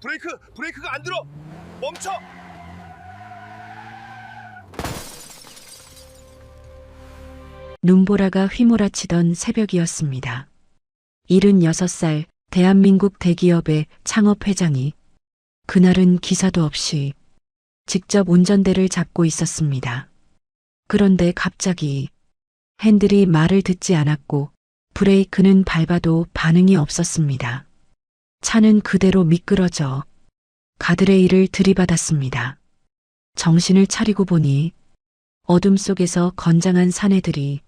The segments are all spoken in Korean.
브레이크가 안 들어. 멈춰. 눈보라가 휘몰아치던 새벽이었습니다. 76살 대한민국 대기업의 창업회장이 그날은 기사도 없이 직접 운전대를 잡고 있었습니다. 그런데 갑자기 핸들이 말을 듣지 않았고 브레이크는 밟아도 반응이 없었습니다. 차는 그대로 미끄러져 가드레일을 들이받았습니다. 정신을 차리고 보니 어둠 속에서 건장한 사내들이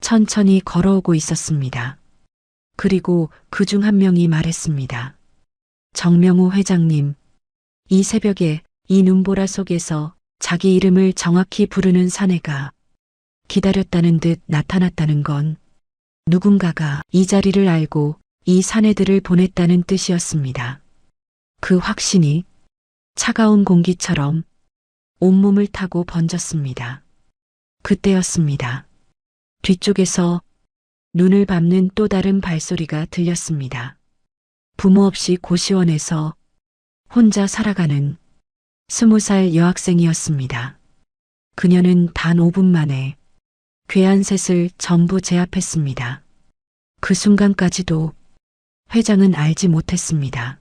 천천히 걸어오고 있었습니다. 그리고 그중 한 명이 말했습니다. 정명우 회장님, 이 새벽에 이 눈보라 속에서 자기 이름을 정확히 부르는 사내가 기다렸다는 듯 나타났다는 건 누군가가 이 자리를 알고 이 사내들을 보냈다는 뜻이었습니다. 그 확신이 차가운 공기처럼 온몸을 타고 번졌습니다. 그때였습니다. 뒤쪽에서 눈을 밟는 또 다른 발소리가 들렸습니다. 부모 없이 고시원에서 혼자 살아가는 20살 여학생이었습니다. 그녀는 단 5분 만에 괴한 셋을 전부 제압했습니다. 그 순간까지도 회장은 알지 못했습니다.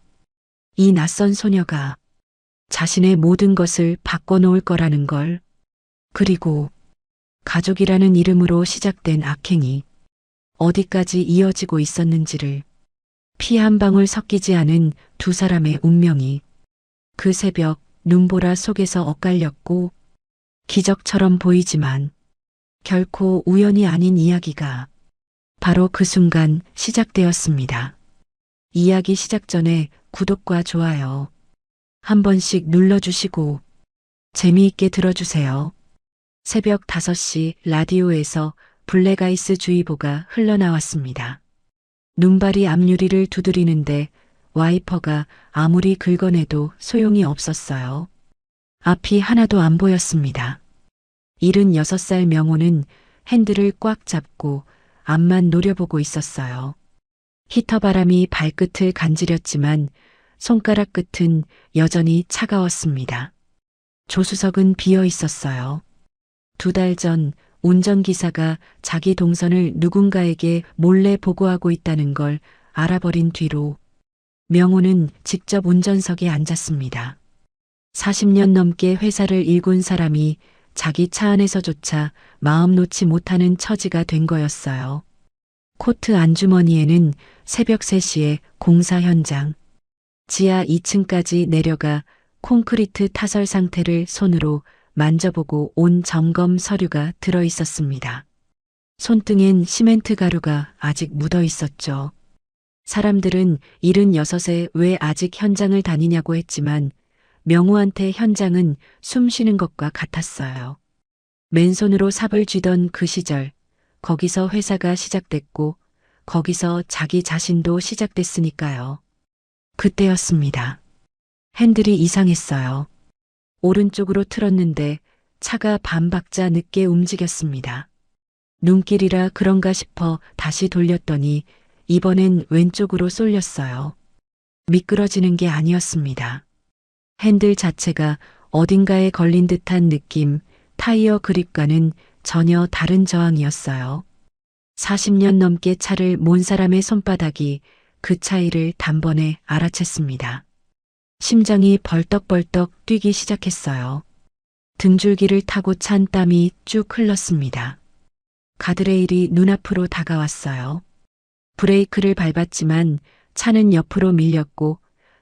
이 낯선 소녀가 자신의 모든 것을 바꿔놓을 거라는 걸, 그리고 가족이라는 이름으로 시작된 악행이 어디까지 이어지고 있었는지를, 피 한 방울 섞이지 않은 두 사람의 운명이 그 새벽 눈보라 속에서 엇갈렸고, 기적처럼 보이지만 결코 우연이 아닌 이야기가 바로 그 순간 시작되었습니다. 이야기 시작 전에 구독과 좋아요 한 번씩 눌러주시고 재미있게 들어주세요. 새벽 5시 라디오에서 블랙아이스 주의보가 흘러나왔습니다. 눈발이 앞유리를 두드리는데 와이퍼가 아무리 긁어내도 소용이 없었어요. 앞이 하나도 안 보였습니다. 76살 명호는 핸들을 꽉 잡고 앞만 노려보고 있었어요. 히터 바람이 발끝을 간지렸지만 손가락 끝은 여전히 차가웠습니다. 조수석은 비어 있었어요. 2달 전 운전기사가 자기 동선을 누군가에게 몰래 보고하고 있다는 걸 알아버린 뒤로 명호는 직접 운전석에 앉았습니다. 40년 넘게 회사를 일군 사람이 자기 차 안에서조차 마음 놓지 못하는 처지가 된 거였어요. 코트 안주머니에는 새벽 3시에 공사 현장, 지하 2층까지 내려가 콘크리트 타설 상태를 손으로 만져보고 온 점검 서류가 들어 있었습니다. 손등엔 시멘트 가루가 아직 묻어 있었죠. 사람들은 76에 왜 아직 현장을 다니냐고 했지만 명호한테 현장은 숨 쉬는 것과 같았어요. 맨손으로 삽을 쥐던 그 시절, 거기서 회사가 시작됐고 거기서 자기 자신도 시작됐으니까요. 그때였습니다. 핸들이 이상했어요. 오른쪽으로 틀었는데 차가 반박자 늦게 움직였습니다. 눈길이라 그런가 싶어 다시 돌렸더니 이번엔 왼쪽으로 쏠렸어요. 미끄러지는 게 아니었습니다. 핸들 자체가 어딘가에 걸린 듯한 느낌, 타이어 그립과는 전혀 다른 저항이었어요. 40년 넘게 차를 몬 사람의 손바닥이 그 차이를 단번에 알아챘습니다. 심장이 벌떡벌떡 뛰기 시작했어요. 등줄기를 타고 찬 땀이 쭉 흘렀습니다. 가드레일이 눈앞으로 다가왔어요. 브레이크를 밟았지만 차는 옆으로 밀렸고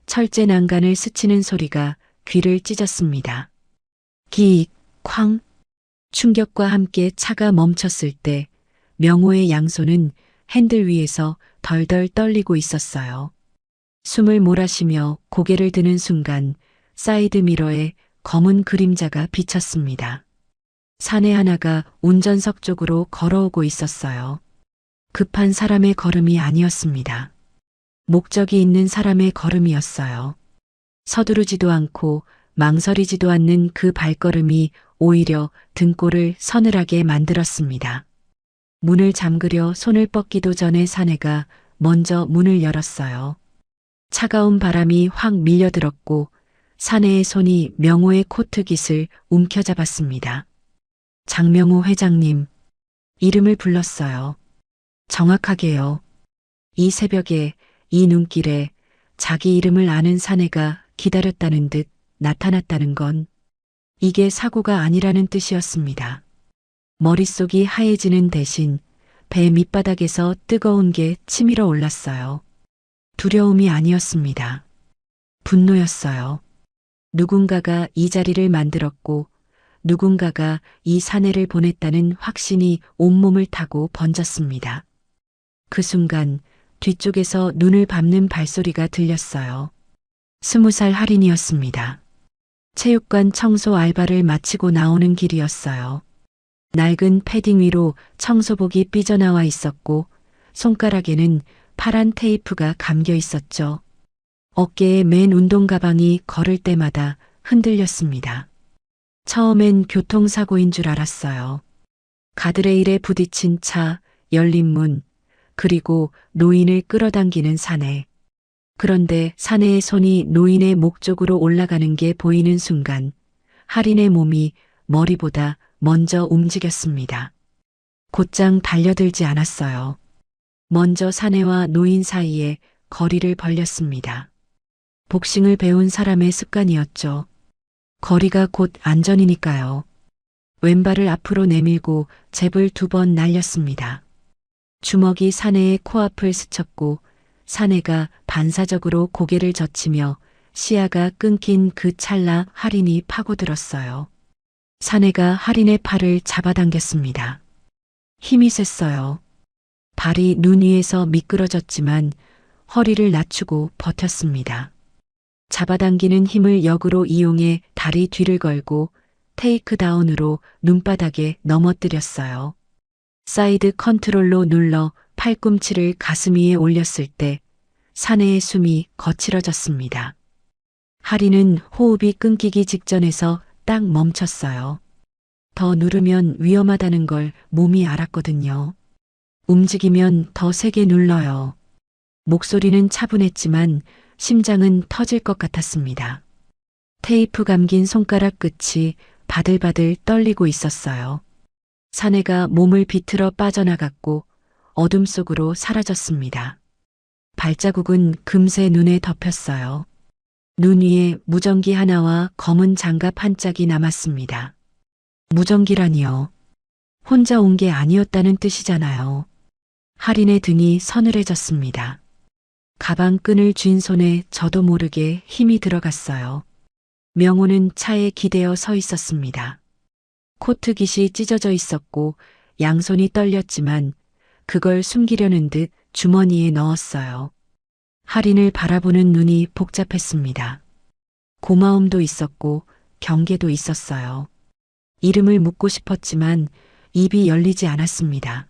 철제 난간을 스치는 소리가 귀를 찢었습니다. 기익, 쾅. 충격과 함께 차가 멈췄을 때 명호의 양손은 핸들 위에서 덜덜 떨리고 있었어요. 숨을 몰아쉬며 고개를 드는 순간 사이드미러에 검은 그림자가 비쳤습니다. 사내 하나가 운전석 쪽으로 걸어오고 있었어요. 급한 사람의 걸음이 아니었습니다. 목적이 있는 사람의 걸음이었어요. 서두르지도 않고 망설이지도 않는 그 발걸음이 오히려 등골을 서늘하게 만들었습니다. 문을 잠그려 손을 뻗기도 전에 사내가 먼저 문을 열었어요. 차가운 바람이 확 밀려들었고 사내의 손이 명호의 코트 깃을 움켜잡았습니다. 장명호 회장님, 이름을 불렀어요. 정확하게요. 이 새벽에 이 눈길에 자기 이름을 아는 사내가 기다렸다는 듯 나타났다는 건 이게 사고가 아니라는 뜻이었습니다. 머릿속이 하얘지는 대신 배 밑바닥에서 뜨거운 게 치밀어 올랐어요. 두려움이 아니었습니다. 분노였어요. 누군가가 이 자리를 만들었고 누군가가 이 사내를 보냈다는 확신이 온몸을 타고 번졌습니다. 그 순간 뒤쪽에서 눈을 밟는 발소리가 들렸어요. 20살 할인이었습니다. 체육관 청소 알바를 마치고 나오는 길이었어요. 낡은 패딩 위로 청소복이 삐져나와 있었고 손가락에는 파란 테이프가 감겨 있었죠. 어깨에 맨 운동 가방이 걸을 때마다 흔들렸습니다. 처음엔 교통사고인 줄 알았어요. 가드레일에 부딪힌 차, 열린 문, 그리고 노인을 끌어당기는 사내. 그런데 사내의 손이 노인의 목 쪽으로 올라가는 게 보이는 순간 할인의 몸이 머리보다 먼저 움직였습니다. 곧장 달려들지 않았어요. 먼저 사내와 노인 사이에 거리를 벌렸습니다. 복싱을 배운 사람의 습관이었죠. 거리가 곧 안전이니까요. 왼발을 앞으로 내밀고 잽을 2번 날렸습니다. 주먹이 사내의 코앞을 스쳤고 사내가 반사적으로 고개를 젖히며 시야가 끊긴 그 찰나 할인이 파고들었어요. 사내가 할인의 팔을 잡아당겼습니다. 힘이 셌어요. 발이 눈 위에서 미끄러졌지만 허리를 낮추고 버텼습니다. 잡아당기는 힘을 역으로 이용해 다리 뒤를 걸고 테이크다운으로 눈바닥에 넘어뜨렸어요. 사이드 컨트롤로 눌러 팔꿈치를 가슴 위에 올렸을 때 사내의 숨이 거칠어졌습니다. 할인은 호흡이 끊기기 직전에서 딱 멈췄어요. 더 누르면 위험하다는 걸 몸이 알았거든요. 움직이면 더 세게 눌러요. 목소리는 차분했지만 심장은 터질 것 같았습니다. 테이프 감긴 손가락 끝이 바들바들 떨리고 있었어요. 사내가 몸을 비틀어 빠져나갔고 어둠 속으로 사라졌습니다. 발자국은 금세 눈에 덮였어요. 눈 위에 무전기 하나와 검은 장갑 한 짝이 남았습니다. 무전기라니요. 혼자 온 게 아니었다는 뜻이잖아요. 할인의 등이 서늘해졌습니다. 가방 끈을 쥔 손에 저도 모르게 힘이 들어갔어요. 명호는 차에 기대어 서 있었습니다. 코트 깃이 찢어져 있었고 양손이 떨렸지만 그걸 숨기려는 듯 주머니에 넣었어요. 할인을 바라보는 눈이 복잡했습니다. 고마움도 있었고 경계도 있었어요. 이름을 묻고 싶었지만 입이 열리지 않았습니다.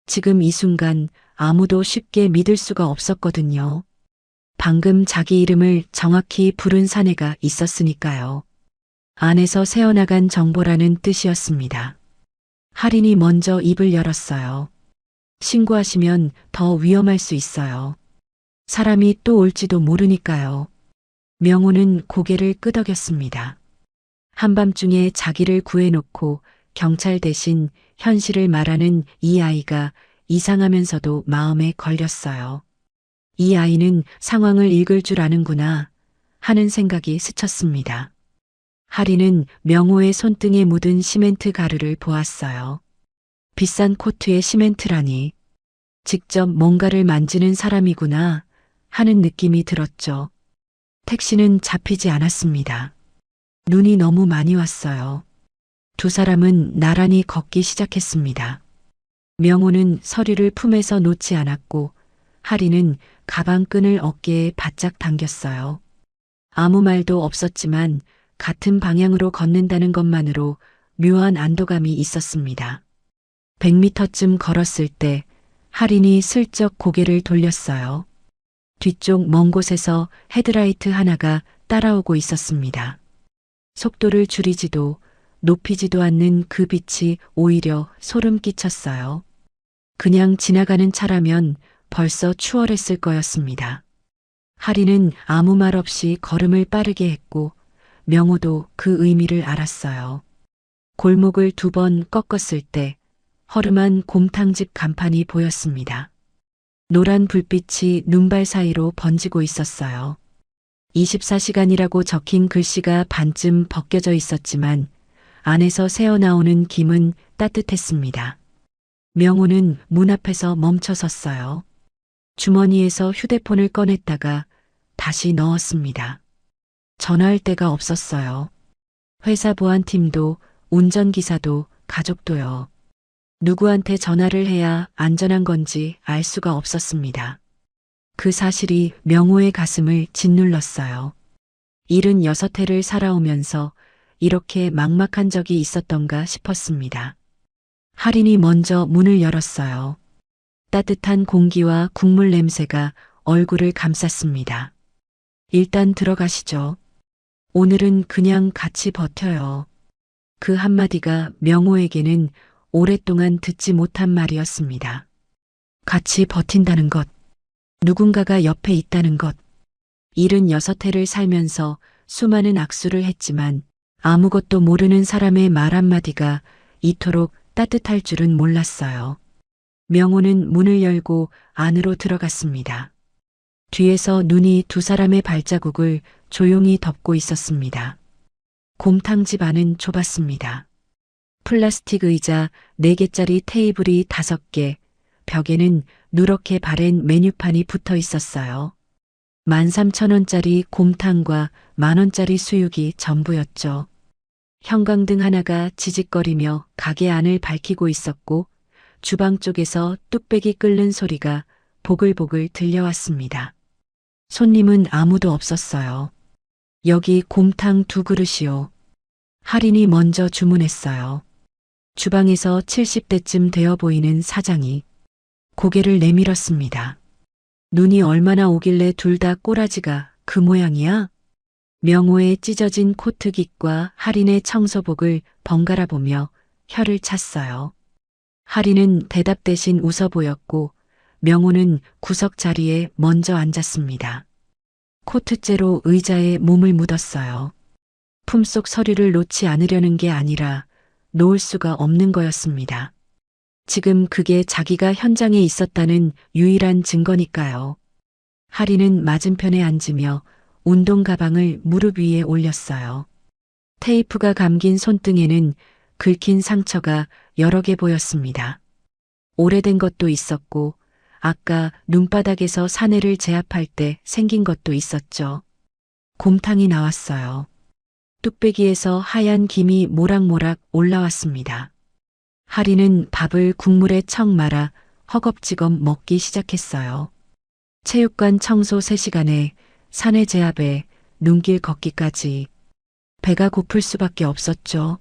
지금 이 순간 아무도 쉽게 믿을 수가 없었거든요. 방금 자기 이름을 정확히 부른 사내가 있었으니까요. 안에서 새어나간 정보라는 뜻이었습니다. 할인이 먼저 입을 열었어요. 신고하시면 더 위험할 수 있어요. 사람이 또 올지도 모르니까요. 명호는 고개를 끄덕였습니다. 한밤중에 자기를 구해놓고 경찰 대신 현실을 말하는 이 아이가 이상하면서도 마음에 걸렸어요. 이 아이는 상황을 읽을 줄 아는구나 하는 생각이 스쳤습니다. 할인은 명호의 손등에 묻은 시멘트 가루를 보았어요. 비싼 코트에 시멘트라니 직접 뭔가를 만지는 사람이구나 하는 느낌이 들었죠. 택시는 잡히지 않았습니다. 눈이 너무 많이 왔어요. 두 사람은 나란히 걷기 시작했습니다. 명호는 서류를 품에서 놓지 않았고 할인은 가방 끈을 어깨에 바짝 당겼어요. 아무 말도 없었지만 같은 방향으로 걷는다는 것만으로 묘한 안도감이 있었습니다. 100m쯤 걸었을 때 할인이 슬쩍 고개를 돌렸어요. 뒤쪽 먼 곳에서 헤드라이트 하나가 따라오고 있었습니다. 속도를 줄이지도 높이지도 않는 그 빛이 오히려 소름 끼쳤어요. 그냥 지나가는 차라면 벌써 추월했을 거였습니다. 하리는 아무 말 없이 걸음을 빠르게 했고 명호도 그 의미를 알았어요. 골목을 2번 꺾었을 때 허름한 곰탕집 간판이 보였습니다. 노란 불빛이 눈발 사이로 번지고 있었어요. 24시간이라고 적힌 글씨가 반쯤 벗겨져 있었지만 안에서 새어나오는 김은 따뜻했습니다. 명호는 문 앞에서 멈춰 섰어요. 주머니에서 휴대폰을 꺼냈다가 다시 넣었습니다. 전화할 데가 없었어요. 회사 보안팀도 운전기사도 가족도요. 누구한테 전화를 해야 안전한 건지 알 수가 없었습니다. 그 사실이 명호의 가슴을 짓눌렀어요. 76회를 살아오면서 이렇게 막막한 적이 있었던가 싶었습니다. 할인이 먼저 문을 열었어요. 따뜻한 공기와 국물 냄새가 얼굴을 감쌌습니다. 일단 들어가시죠. 오늘은 그냥 같이 버텨요. 그 한마디가 명호에게는 오랫동안 듣지 못한 말이었습니다. 같이 버틴다는 것, 누군가가 옆에 있다는 것. 76회를 살면서 수많은 악수를 했지만 아무것도 모르는 사람의 말 한마디가 이토록 따뜻할 줄은 몰랐어요. 명호는 문을 열고 안으로 들어갔습니다. 뒤에서 눈이 2 사람의 발자국을 조용히 덮고 있었습니다. 곰탕집 안은 좁았습니다. 플라스틱 의자 4개짜리 테이블이 5개, 벽에는 누렇게 바랜 메뉴판이 붙어 있었어요. 13,000원짜리 곰탕과 10,000원짜리 수육이 전부였죠. 형광등 하나가 지직거리며 가게 안을 밝히고 있었고 주방 쪽에서 뚝배기 끓는 소리가 보글보글 들려왔습니다. 손님은 아무도 없었어요. 여기 곰탕 2그릇이요. 할인이 먼저 주문했어요. 주방에서 70대쯤 되어 보이는 사장이 고개를 내밀었습니다. 눈이 얼마나 오길래 둘 다 꼬라지가 그 모양이야? 명호의 찢어진 코트깃과 할인의 청소복을 번갈아 보며 혀를 찼어요. 할인은 대답 대신 웃어 보였고 명호는 구석 자리에 먼저 앉았습니다. 코트째로 의자에 몸을 묻었어요. 품속 서류를 놓지 않으려는 게 아니라 놓을 수가 없는 거였습니다. 지금 그게 자기가 현장에 있었다는 유일한 증거니까요. 할인은 맞은편에 앉으며 운동 가방을 무릎 위에 올렸어요. 테이프가 감긴 손등에는 긁힌 상처가 여러 개 보였습니다. 오래된 것도 있었고 아까 눈바닥에서 사내를 제압할 때 생긴 것도 있었죠. 곰탕이 나왔어요. 뚝배기에서 하얀 김이 모락모락 올라왔습니다. 할인은 밥을 국물에 척 말아 허겁지겁 먹기 시작했어요. 체육관 청소 3시간에 사내 제압에 눈길 걷기까지 배가 고플 수밖에 없었죠.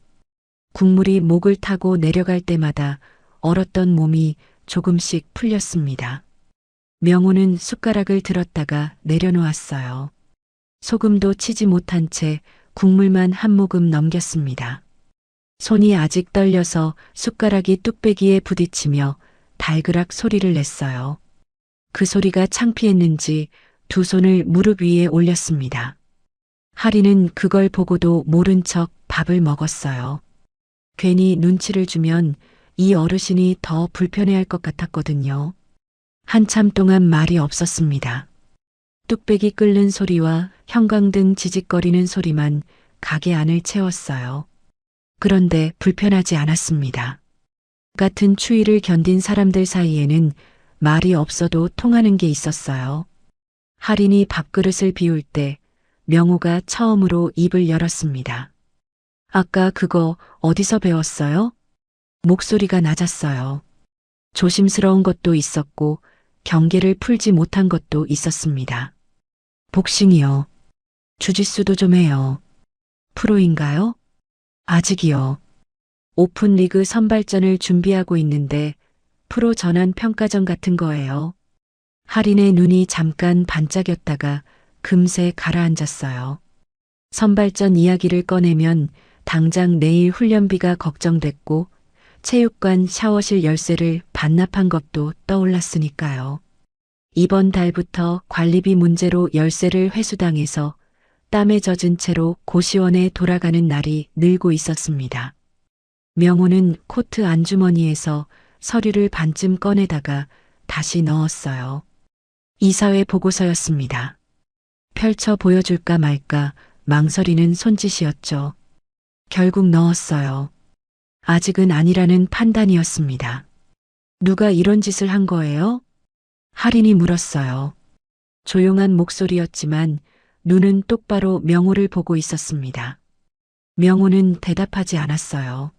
국물이 목을 타고 내려갈 때마다 얼었던 몸이 조금씩 풀렸습니다. 명호는 숟가락을 들었다가 내려놓았어요. 소금도 치지 못한 채 국물만 한 모금 넘겼습니다. 손이 아직 떨려서 숟가락이 뚝배기에 부딪히며 달그락 소리를 냈어요. 그 소리가 창피했는지 2 손을 무릎 위에 올렸습니다. 할인은 그걸 보고도 모른 척 밥을 먹었어요. 괜히 눈치를 주면 이 어르신이 더 불편해할 것 같았거든요. 한참 동안 말이 없었습니다. 뚝배기 끓는 소리와 형광등 지직거리는 소리만 가게 안을 채웠어요. 그런데 불편하지 않았습니다. 같은 추위를 견딘 사람들 사이에는 말이 없어도 통하는 게 있었어요. 할인이 밥그릇을 비울 때 명호가 처음으로 입을 열었습니다. 아까 그거 어디서 배웠어요? 목소리가 낮았어요. 조심스러운 것도 있었고 경계를 풀지 못한 것도 있었습니다. 복싱이요. 주짓수도 좀 해요. 프로인가요? 아직이요. 오픈리그 선발전을 준비하고 있는데 프로 전환 평가전 같은 거예요. 할인의 눈이 잠깐 반짝였다가 금세 가라앉았어요. 선발전 이야기를 꺼내면 당장 내일 훈련비가 걱정됐고 체육관 샤워실 열쇠를 반납한 것도 떠올랐으니까요. 이번 달부터 관리비 문제로 열세를 회수당해서 땀에 젖은 채로 고시원에 돌아가는 날이 늘고 있었습니다. 명호는 코트 안주머니에서 서류를 반쯤 꺼내다가 다시 넣었어요. 이사회 보고서였습니다. 펼쳐 보여줄까 말까 망설이는 손짓이었죠. 결국 넣었어요. 아직은 아니라는 판단이었습니다. 누가 이런 짓을 한 거예요? 할인이 물었어요. 조용한 목소리였지만 눈은 똑바로 명호를 보고 있었습니다. 명호는 대답하지 않았어요.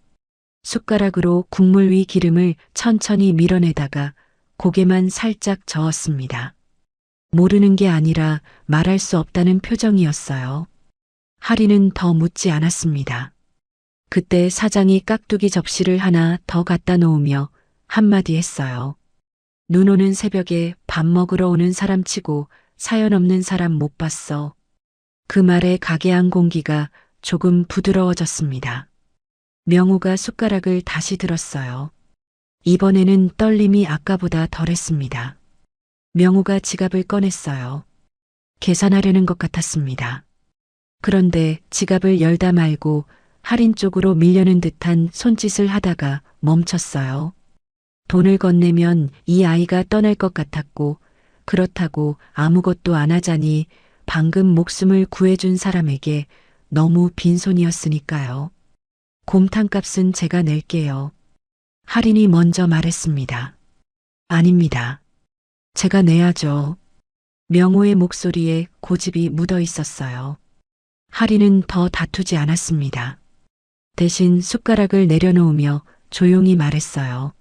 숟가락으로 국물 위 기름을 천천히 밀어내다가 고개만 살짝 저었습니다. 모르는 게 아니라 말할 수 없다는 표정이었어요. 할인은 더 묻지 않았습니다. 그때 사장이 깍두기 접시를 하나 더 갖다 놓으며 한마디 했어요. 눈 오는 새벽에 밥 먹으러 오는 사람 치고 사연 없는 사람 못 봤어. 그 말에 가게 안 공기가 조금 부드러워졌습니다. 명호가 숟가락을 다시 들었어요. 이번에는 떨림이 아까보다 덜했습니다. 명호가 지갑을 꺼냈어요. 계산하려는 것 같았습니다. 그런데 지갑을 열다 말고 할인 쪽으로 밀려는 듯한 손짓을 하다가 멈췄어요. 돈을 건네면 이 아이가 떠날 것 같았고 그렇다고 아무것도 안 하자니 방금 목숨을 구해준 사람에게 너무 빈손이었으니까요. 곰탕값은 제가 낼게요. 할인이 먼저 말했습니다. 아닙니다. 제가 내야죠. 명호의 목소리에 고집이 묻어 있었어요. 할인은 더 다투지 않았습니다. 대신 숟가락을 내려놓으며 조용히 말했어요.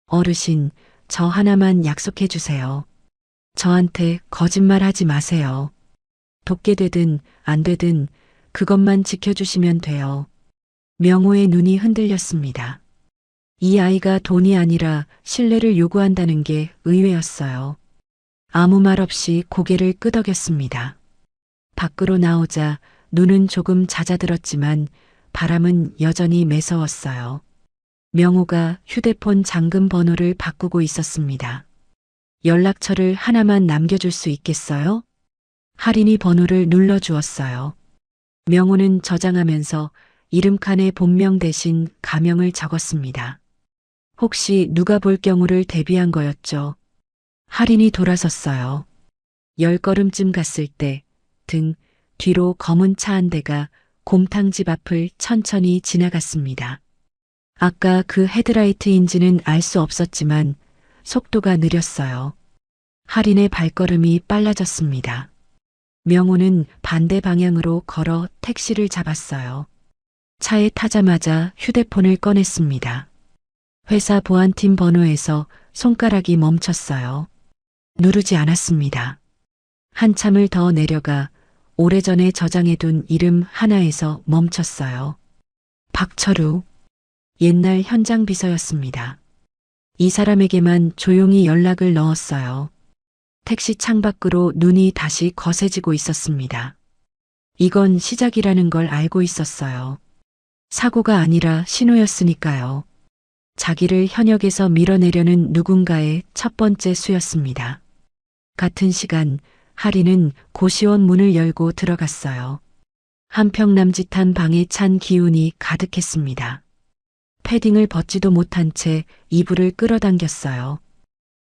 어르신, 저 하나만 약속해 주세요. 저한테 거짓말 하지 마세요. 돕게 되든 안 되든 그것만 지켜주시면 돼요. 명호의 눈이 흔들렸습니다. 이 아이가 돈이 아니라 신뢰를 요구한다는 게 의외였어요. 아무 말 없이 고개를 끄덕였습니다. 밖으로 나오자 눈은 조금 잦아들었지만 바람은 여전히 매서웠어요. 명호가 휴대폰 잠금 번호를 바꾸고 있었습니다. 연락처를 하나만 남겨줄 수 있겠어요? 할인이 번호를 눌러주었어요. 명호는 저장하면서 이름칸에 본명 대신 가명을 적었습니다. 혹시 누가 볼 경우를 대비한 거였죠. 할인이 돌아섰어요. 10걸음쯤 갔을 때 등 뒤로 검은 차 한 대가 곰탕집 앞을 천천히 지나갔습니다. 아까 그 헤드라이트인지는 알 수 없었지만 속도가 느렸어요. 할인의 발걸음이 빨라졌습니다. 명호는 반대 방향으로 걸어 택시를 잡았어요. 차에 타자마자 휴대폰을 꺼냈습니다. 회사 보안팀 번호에서 손가락이 멈췄어요. 누르지 않았습니다. 한참을 더 내려가 오래전에 저장해둔 이름 하나에서 멈췄어요. 박철우. 옛날 현장 비서였습니다. 이 사람에게만 조용히 연락을 넣었어요. 택시 창밖으로 눈이 다시 거세지고 있었습니다. 이건 시작이라는 걸 알고 있었어요. 사고가 아니라 신호였으니까요. 자기를 현역에서 밀어내려는 누군가의 첫 번째 수였습니다. 같은 시간 할인은 고시원 문을 열고 들어갔어요. 한평 남짓한 방에 찬 기운이 가득했습니다. 패딩을 벗지도 못한 채 이불을 끌어당겼어요.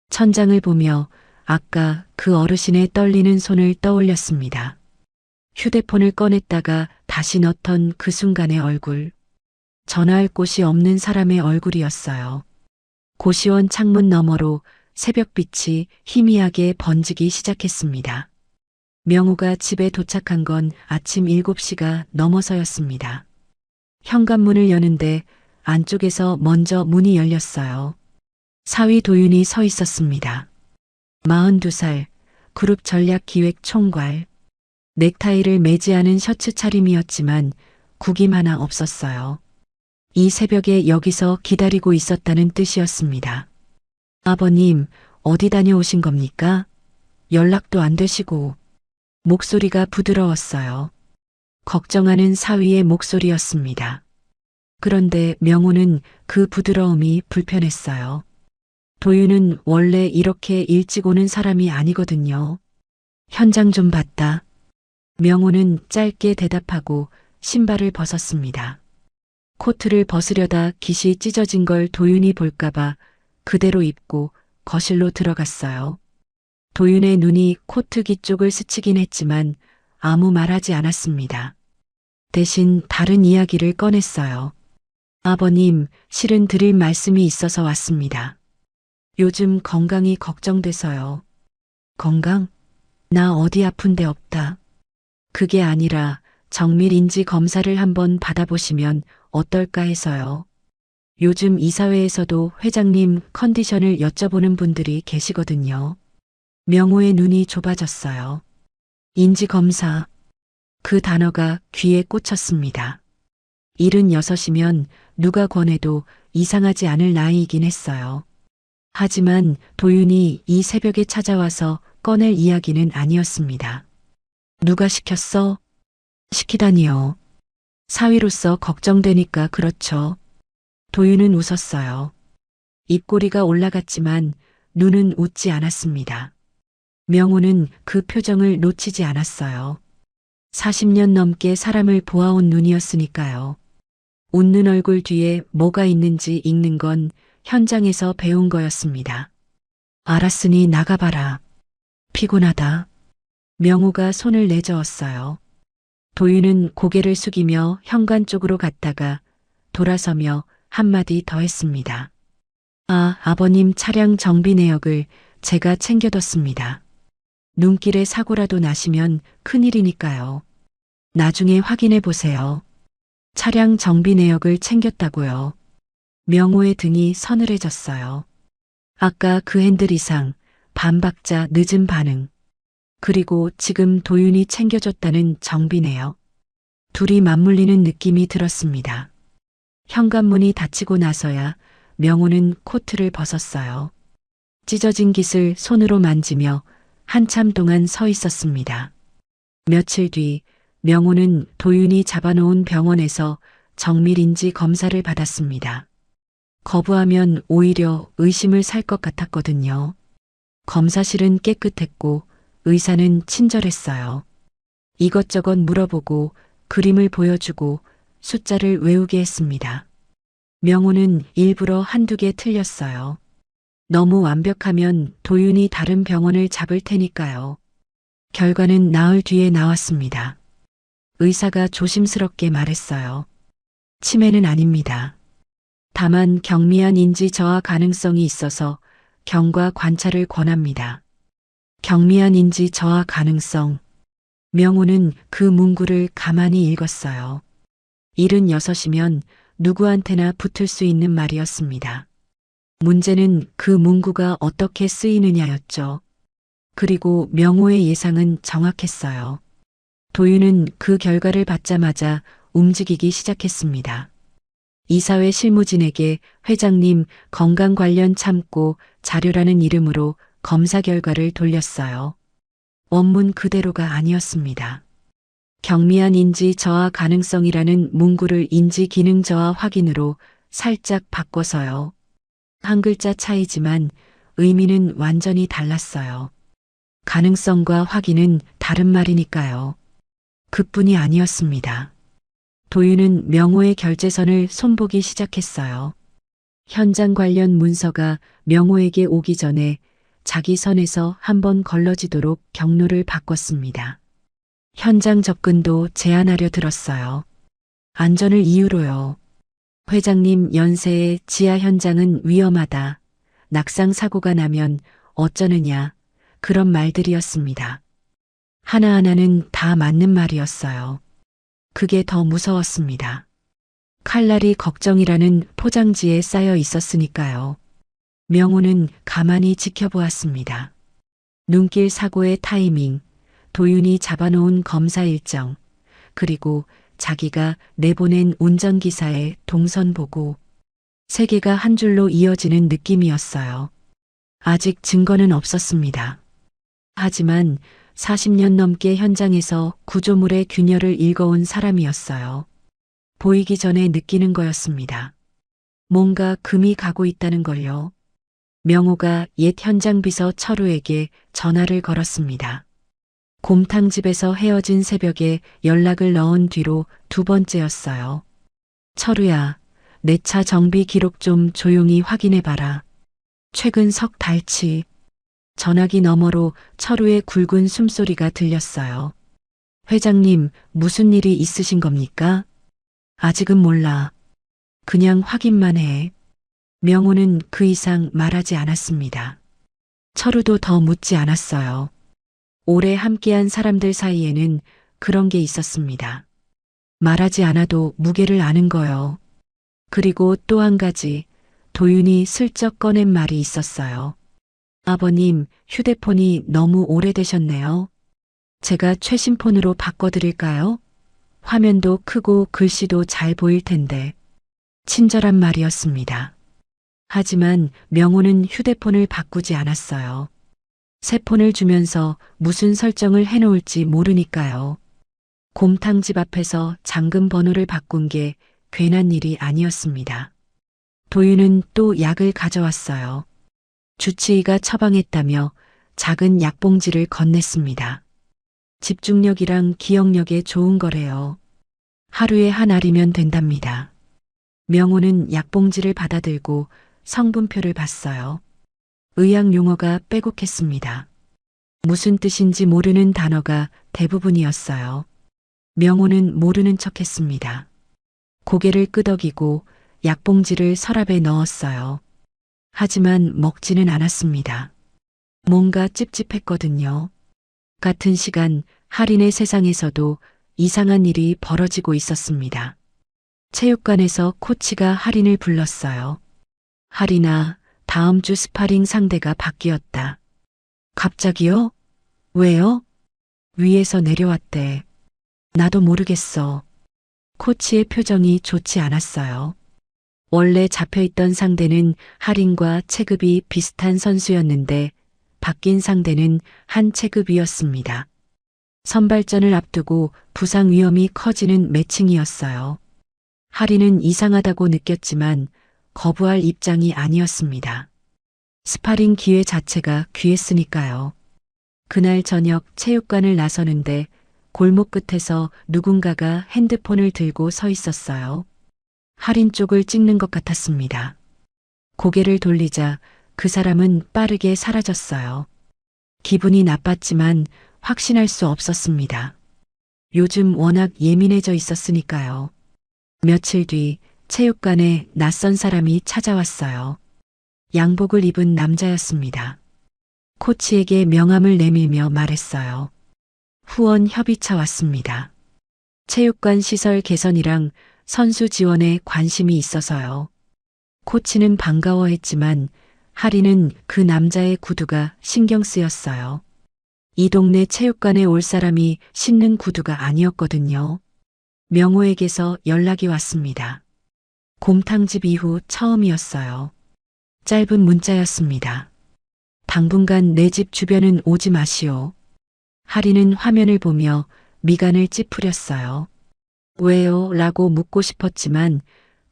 천장을 보며 아까 그 어르신의 떨리는 손을 떠올렸습니다. 휴대폰을 꺼냈다가 다시 넣던 그 순간의 얼굴. 전화할 곳이 없는 사람의 얼굴이었어요. 고시원 창문 너머로 새벽빛이 희미하게 번지기 시작했습니다. 명호가 집에 도착한 건 아침 7시가 넘어서였습니다. 현관문을 여는데 안쪽에서 먼저 문이 열렸어요. 사위 도윤이 서 있었습니다. 42살, 그룹 전략기획 총괄. 넥타이를 매지 않은 셔츠 차림이었지만 구김 하나 없었어요. 이 새벽에 여기서 기다리고 있었다는 뜻이었습니다. 아버님, 어디 다녀오신 겁니까? 연락도 안 되시고. 목소리가 부드러웠어요. 걱정하는 사위의 목소리였습니다. 그런데 명호는 그 부드러움이 불편했어요. 도윤은 원래 이렇게 일찍 오는 사람이 아니거든요. 현장 좀 봤다. 명호는 짧게 대답하고 신발을 벗었습니다. 코트를 벗으려다 깃이 찢어진 걸 도윤이 볼까봐 그대로 입고 거실로 들어갔어요. 도윤의 눈이 코트 깃 쪽을 스치긴 했지만 아무 말하지 않았습니다. 대신 다른 이야기를 꺼냈어요. 아버님, 실은 드릴 말씀이 있어서 왔습니다. 요즘 건강이 걱정돼서요. 건강? 나 어디 아픈 데 없다. 그게 아니라 정밀 인지 검사를 한번 받아보시면 어떨까 해서요. 요즘 이사회에서도 회장님 컨디션을 여쭤보는 분들이 계시거든요. 명호의 눈이 좁아졌어요. 인지 검사. 그 단어가 귀에 꽂혔습니다. 76이면 누가 권해도 이상하지 않을 나이이긴 했어요. 하지만 도윤이 이 새벽에 찾아와서 꺼낼 이야기는 아니었습니다. 누가 시켰어? 시키다니요. 사위로서 걱정되니까 그렇죠. 도윤은 웃었어요. 입꼬리가 올라갔지만 눈은 웃지 않았습니다. 명호는 그 표정을 놓치지 않았어요. 40년 넘게 사람을 보아온 눈이었으니까요. 웃는 얼굴 뒤에 뭐가 있는지 읽는 건 현장에서 배운 거였습니다. 알았으니 나가봐라. 피곤하다. 명호가 손을 내저었어요. 도윤은 고개를 숙이며 현관 쪽으로 갔다가 돌아서며 한마디 더 했습니다. 아, 아버님 차량 정비 내역을 제가 챙겨뒀습니다. 눈길에 사고라도 나시면 큰일이니까요. 나중에 확인해 보세요. 차량 정비 내역을 챙겼다고요. 명호의 등이 서늘해졌어요. 아까 그 핸들 이상, 반박자 늦은 반응. 그리고 지금 도윤이 챙겨줬다는 정비 내역. 둘이 맞물리는 느낌이 들었습니다. 현관문이 닫히고 나서야 명호는 코트를 벗었어요. 찢어진 깃을 손으로 만지며 한참 동안 서 있었습니다. 며칠 뒤 명호는 도윤이 잡아놓은 병원에서 정밀인지 검사를 받았습니다. 거부하면 오히려 의심을 살 것 같았거든요. 검사실은 깨끗했고 의사는 친절했어요. 이것저것 물어보고 그림을 보여주고 숫자를 외우게 했습니다. 명호는 일부러 한두 개 틀렸어요. 너무 완벽하면 도윤이 다른 병원을 잡을 테니까요. 결과는 나흘 뒤에 나왔습니다. 의사가 조심스럽게 말했어요. 치매는 아닙니다. 다만 경미한 인지 저하 가능성이 있어서 경과 관찰을 권합니다. 경미한 인지 저하 가능성. 명호는 그 문구를 가만히 읽었어요. 76이면 누구한테나 붙을 수 있는 말이었습니다. 문제는 그 문구가 어떻게 쓰이느냐였죠. 그리고 명호의 예상은 정확했어요. 도윤은 그 결과를 받자마자 움직이기 시작했습니다. 이사회 실무진에게 회장님 건강 관련 참고 자료라는 이름으로 검사 결과를 돌렸어요. 원문 그대로가 아니었습니다. 경미한 인지 저하 가능성이라는 문구를 인지 기능 저하 확인으로 살짝 바꿔서요. 한 글자 차이지만 의미는 완전히 달랐어요. 가능성과 확인은 다른 말이니까요. 그뿐이 아니었습니다. 도윤은 명호의 결제선을 손보기 시작했어요. 현장 관련 문서가 명호에게 오기 전에 자기 선에서 한번 걸러지도록 경로를 바꿨습니다. 현장 접근도 제한하려 들었어요. 안전을 이유로요. 회장님 연세의 지하 현장은 위험하다. 낙상 사고가 나면 어쩌느냐. 그런 말들이었습니다. 하나하나는 다 맞는 말이었어요. 그게 더 무서웠습니다. 칼날이 걱정이라는 포장지에 쌓여 있었으니까요. 명호는 가만히 지켜보았습니다. 눈길 사고의 타이밍, 도윤이 잡아놓은 검사 일정, 그리고 자기가 내보낸 운전기사의 동선 보고 세 개가 한 줄로 이어지는 느낌이었어요. 아직 증거는 없었습니다. 하지만 40년 넘게 현장에서 구조물의 균열을 읽어온 사람이었어요. 보이기 전에 느끼는 거였습니다. 뭔가 금이 가고 있다는 걸요. 명호가 옛 현장 비서 철우에게 전화를 걸었습니다. 곰탕집에서 헤어진 새벽에 연락을 넣은 뒤로 두 번째였어요. 철우야, 내 차 정비 기록 좀 조용히 확인해봐라. 최근 석 달치. 전화기 너머로 철우의 굵은 숨소리가 들렸어요. 회장님, 무슨 일이 있으신 겁니까? 아직은 몰라. 그냥 확인만 해. 명호는 그 이상 말하지 않았습니다. 철우도 더 묻지 않았어요. 오래 함께한 사람들 사이에는 그런 게 있었습니다. 말하지 않아도 무게를 아는 거요. 그리고 또 한 가지, 도윤이 슬쩍 꺼낸 말이 있었어요. 아버님, 휴대폰이 너무 오래되셨네요. 제가 최신 폰으로 바꿔드릴까요? 화면도 크고 글씨도 잘 보일 텐데. 친절한 말이었습니다. 하지만 명호는 휴대폰을 바꾸지 않았어요. 새 폰을 주면서 무슨 설정을 해놓을지 모르니까요. 곰탕집 앞에서 잠금 번호를 바꾼 게 괜한 일이 아니었습니다. 도윤은 또 약을 가져왔어요. 주치의가 처방했다며 작은 약봉지를 건넸습니다. 집중력이랑 기억력에 좋은 거래요. 하루에 한 알이면 된답니다. 명호는 약봉지를 받아들고 성분표를 봤어요. 의학 용어가 빼곡했습니다. 무슨 뜻인지 모르는 단어가 대부분이었어요. 명호는 모르는 척했습니다. 고개를 끄덕이고 약봉지를 서랍에 넣었어요. 하지만 먹지는 않았습니다. 뭔가 찝찝했거든요. 같은 시간 할인의 세상에서도 이상한 일이 벌어지고 있었습니다. 체육관에서 코치가 할인을 불렀어요. 할인아, 다음 주 스파링 상대가 바뀌었다. 갑자기요? 왜요? 위에서 내려왔대. 나도 모르겠어. 코치의 표정이 좋지 않았어요. 원래 잡혀있던 상대는 할인과 체급이 비슷한 선수였는데 바뀐 상대는 한 체급이었습니다. 선발전을 앞두고 부상 위험이 커지는 매칭이었어요. 할인은 이상하다고 느꼈지만 거부할 입장이 아니었습니다. 스파링 기회 자체가 귀했으니까요. 그날 저녁 체육관을 나서는데 골목 끝에서 누군가가 핸드폰을 들고 서 있었어요. 할인 쪽을 찍는 것 같았습니다. 고개를 돌리자 그 사람은 빠르게 사라졌어요. 기분이 나빴지만 확신할 수 없었습니다. 요즘 워낙 예민해져 있었으니까요. 며칠 뒤 체육관에 낯선 사람이 찾아왔어요. 양복을 입은 남자였습니다. 코치에게 명함을 내밀며 말했어요. 후원 협의차 왔습니다. 체육관 시설 개선이랑 선수 지원에 관심이 있어서요. 코치는 반가워했지만 할인은 그 남자의 구두가 신경 쓰였어요. 이 동네 체육관에 올 사람이 신는 구두가 아니었거든요. 명호에게서 연락이 왔습니다. 곰탕집 이후 처음이었어요. 짧은 문자였습니다. 당분간 내 집 주변은 오지 마시오. 할인은 화면을 보며 미간을 찌푸렸어요. 왜요? 라고 묻고 싶었지만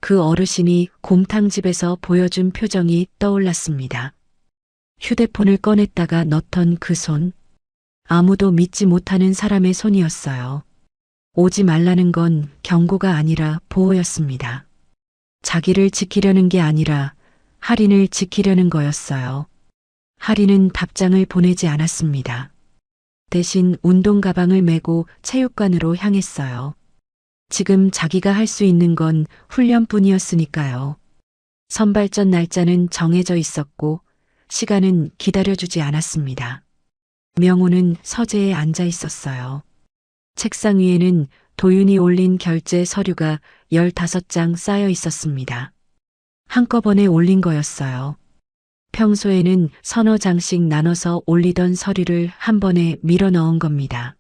그 어르신이 곰탕집에서 보여준 표정이 떠올랐습니다. 휴대폰을 꺼냈다가 넣던 그 손. 아무도 믿지 못하는 사람의 손이었어요. 오지 말라는 건 경고가 아니라 보호였습니다. 자기를 지키려는 게 아니라 할인을 지키려는 거였어요. 할인은 답장을 보내지 않았습니다. 대신 운동 가방을 메고 체육관으로 향했어요. 지금 자기가 할 수 있는 건 훈련뿐이었으니까요. 선발전 날짜는 정해져 있었고 시간은 기다려주지 않았습니다. 명호는 서재에 앉아 있었어요. 책상 위에는 도윤이 올린 결제 서류가 15장 쌓여 있었습니다. 한꺼번에 올린 거였어요. 평소에는 서너 장씩 나눠서 올리던 서류를 한 번에 밀어 넣은 겁니다.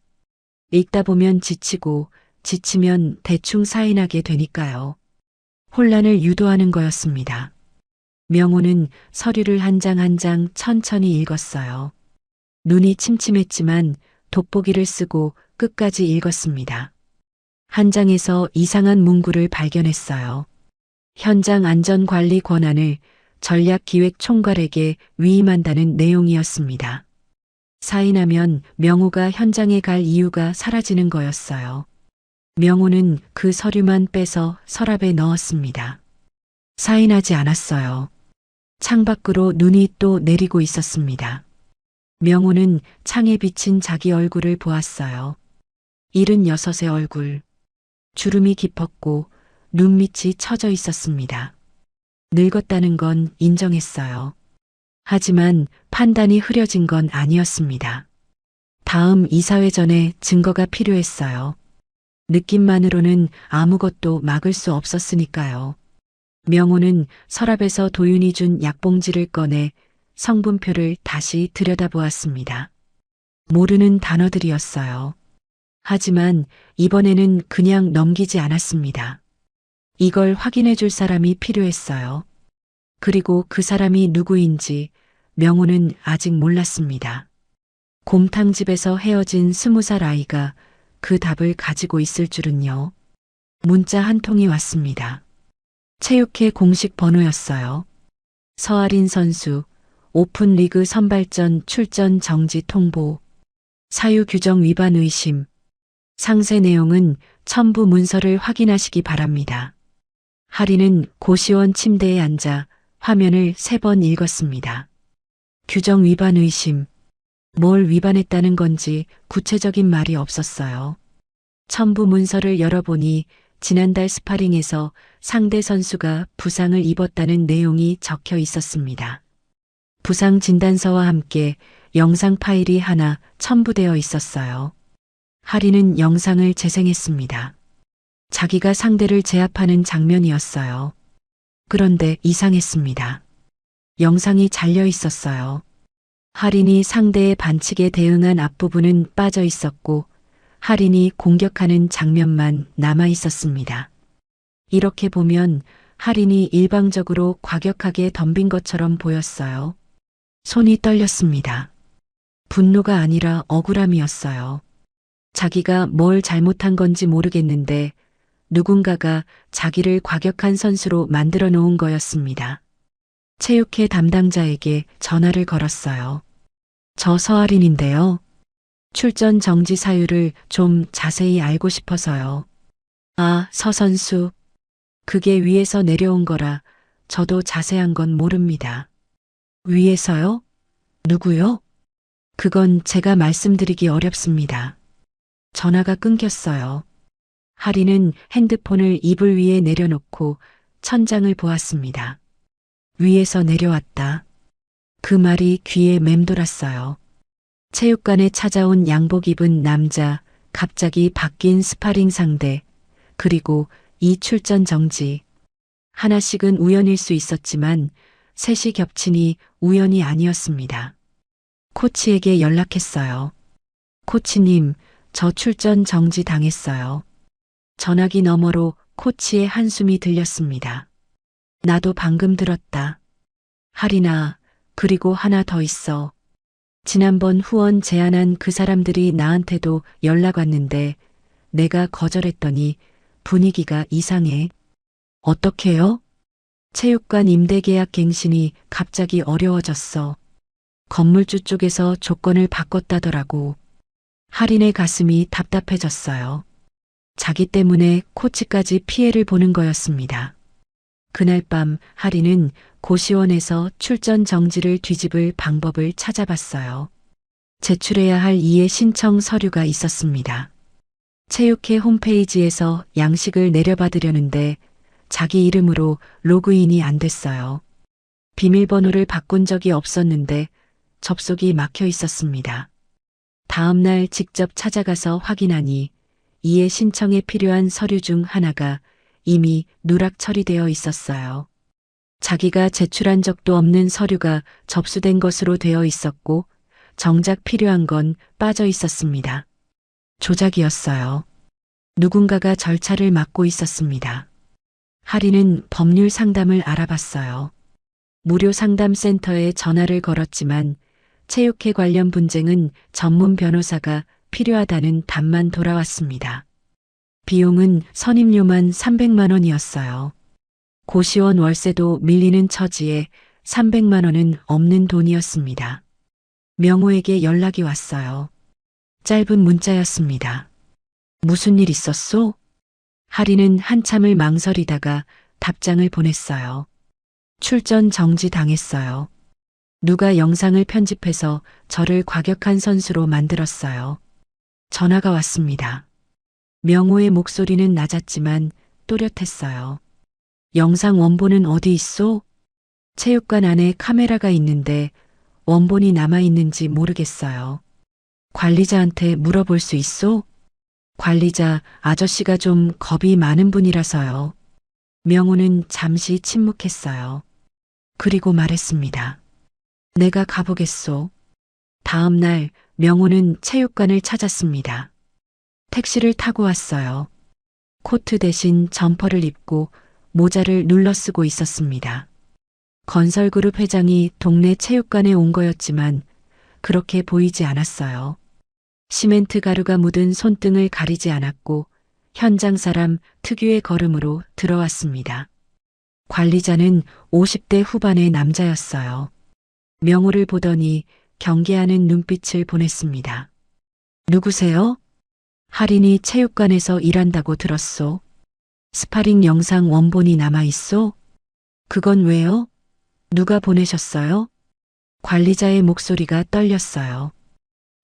읽다 보면 지치고 지치면 대충 사인하게 되니까요. 혼란을 유도하는 거였습니다. 명호는 서류를 한 장 한 장 천천히 읽었어요. 눈이 침침했지만 돋보기를 쓰고 끝까지 읽었습니다. 한 장에서 이상한 문구를 발견했어요. 현장 안전관리 권한을 전략기획총괄에게 위임한다는 내용이었습니다. 사인하면 명호가 현장에 갈 이유가 사라지는 거였어요. 명호는 그 서류만 빼서 서랍에 넣었습니다. 사인하지 않았어요. 창밖으로 눈이 또 내리고 있었습니다. 명호는 창에 비친 자기 얼굴을 보았어요. 76의 얼굴. 주름이 깊었고 눈밑이 처져 있었습니다. 늙었다는 건 인정했어요. 하지만 판단이 흐려진 건 아니었습니다. 다음 이사회 전에 증거가 필요했어요. 느낌만으로는 아무것도 막을 수 없었으니까요. 명호는 서랍에서 도윤이 준 약봉지를 꺼내 성분표를 다시 들여다보았습니다. 모르는 단어들이었어요. 하지만 이번에는 그냥 넘기지 않았습니다. 이걸 확인해 줄 사람이 필요했어요. 그리고 그 사람이 누구인지 명호는 아직 몰랐습니다. 곰탕집에서 헤어진 20살 아이가 그 답을 가지고 있을 줄은요. 문자 한 통이 왔습니다. 체육회 공식 번호였어요. 서아린 선수, 오픈리그 선발전 출전 정지 통보, 사유 규정 위반 의심, 상세 내용은 첨부 문서를 확인하시기 바랍니다. 하리는 고시원 침대에 앉아 화면을 3번 읽었습니다. 규정 위반 의심. 뭘 위반했다는 건지 구체적인 말이 없었어요. 첨부 문서를 열어보니 지난달 스파링에서 상대 선수가 부상을 입었다는 내용이 적혀 있었습니다. 부상 진단서와 함께 영상 파일이 하나 첨부되어 있었어요. 하리는 영상을 재생했습니다. 자기가 상대를 제압하는 장면이었어요. 그런데 이상했습니다. 영상이 잘려 있었어요. 하린이 상대의 반칙에 대응한 앞부분은 빠져 있었고 하린이 공격하는 장면만 남아 있었습니다. 이렇게 보면 하린이 일방적으로 과격하게 덤빈 것처럼 보였어요. 손이 떨렸습니다. 분노가 아니라 억울함이었어요. 자기가 뭘 잘못한 건지 모르겠는데 누군가가 자기를 과격한 선수로 만들어 놓은 거였습니다. 체육회 담당자에게 전화를 걸었어요. 저 서아린인데요. 출전 정지 사유를 좀 자세히 알고 싶어서요. 아, 서 선수. 그게 위에서 내려온 거라 저도 자세한 건 모릅니다. 위에서요? 누구요? 그건 제가 말씀드리기 어렵습니다. 전화가 끊겼어요. 하리는 핸드폰을 이불 위에 내려놓고 천장을 보았습니다. 위에서 내려왔다. 그 말이 귀에 맴돌았어요. 체육관에 찾아온 양복 입은 남자, 갑자기 바뀐 스파링 상대, 그리고 이 출전 정지. 하나씩은 우연일 수 있었지만 셋이 겹치니 우연이 아니었습니다. 코치에게 연락했어요. 코치님, 저 출전 정지 당했어요. 전화기 너머로 코치의 한숨이 들렸습니다. 나도 방금 들었다. 하리나, 그리고 하나 더 있어. 지난번 후원 제안한 그 사람들이 나한테도 연락 왔는데 내가 거절했더니 분위기가 이상해. 어떻게요? 체육관 임대계약 갱신이 갑자기 어려워졌어. 건물주 쪽에서 조건을 바꿨다더라고. 하린의 가슴이 답답해졌어요. 자기 때문에 코치까지 피해를 보는 거였습니다. 그날 밤 하린은 고시원에서 출전 정지를 뒤집을 방법을 찾아봤어요. 제출해야 할 이해 신청 서류가 있었습니다. 체육회 홈페이지에서 양식을 내려받으려는데 자기 이름으로 로그인이 안 됐어요. 비밀번호를 바꾼 적이 없었는데 접속이 막혀 있었습니다. 다음 날 직접 찾아가서 확인하니 이해 신청에 필요한 서류 중 하나가 이미 누락 처리되어 있었어요. 자기가 제출한 적도 없는 서류가 접수된 것으로 되어 있었고 정작 필요한 건 빠져 있었습니다. 조작이었어요. 누군가가 절차를 막고 있었습니다. 하리는 법률 상담을 알아봤어요. 무료 상담센터에 전화를 걸었지만 체육회 관련 분쟁은 전문 변호사가 필요하다는 답만 돌아왔습니다. 비용은 선임료만 300만 원이었어요. 고시원 월세도 밀리는 처지에 300만 원은 없는 돈이었습니다. 명호에게 연락이 왔어요. 짧은 문자였습니다. 무슨 일 있었소? 하리는 한참을 망설이다가 답장을 보냈어요. 출전 정지당했어요. 누가 영상을 편집해서 저를 과격한 선수로 만들었어요. 전화가 왔습니다. 명호의 목소리는 낮았지만 또렷했어요. 영상 원본은 어디 있소? 체육관 안에 카메라가 있는데 원본이 남아있는지 모르겠어요. 관리자한테 물어볼 수 있소? 관리자 아저씨가 좀 겁이 많은 분이라서요. 명호는 잠시 침묵했어요. 그리고 말했습니다. 내가 가보겠소. 다음 날 명호는 체육관을 찾았습니다. 택시를 타고 왔어요. 코트 대신 점퍼를 입고 모자를 눌러 쓰고 있었습니다. 건설그룹 회장이 동네 체육관에 온 거였지만 그렇게 보이지 않았어요. 시멘트 가루가 묻은 손등을 가리지 않았고 현장 사람 특유의 걸음으로 들어왔습니다. 관리자는 50대 후반의 남자였어요. 명호를 보더니 경계하는 눈빛을 보냈습니다. 누구세요? 할인이 체육관에서 일한다고 들었소. 스파링 영상 원본이 남아있소? 그건 왜요? 누가 보내셨어요? 관리자의 목소리가 떨렸어요.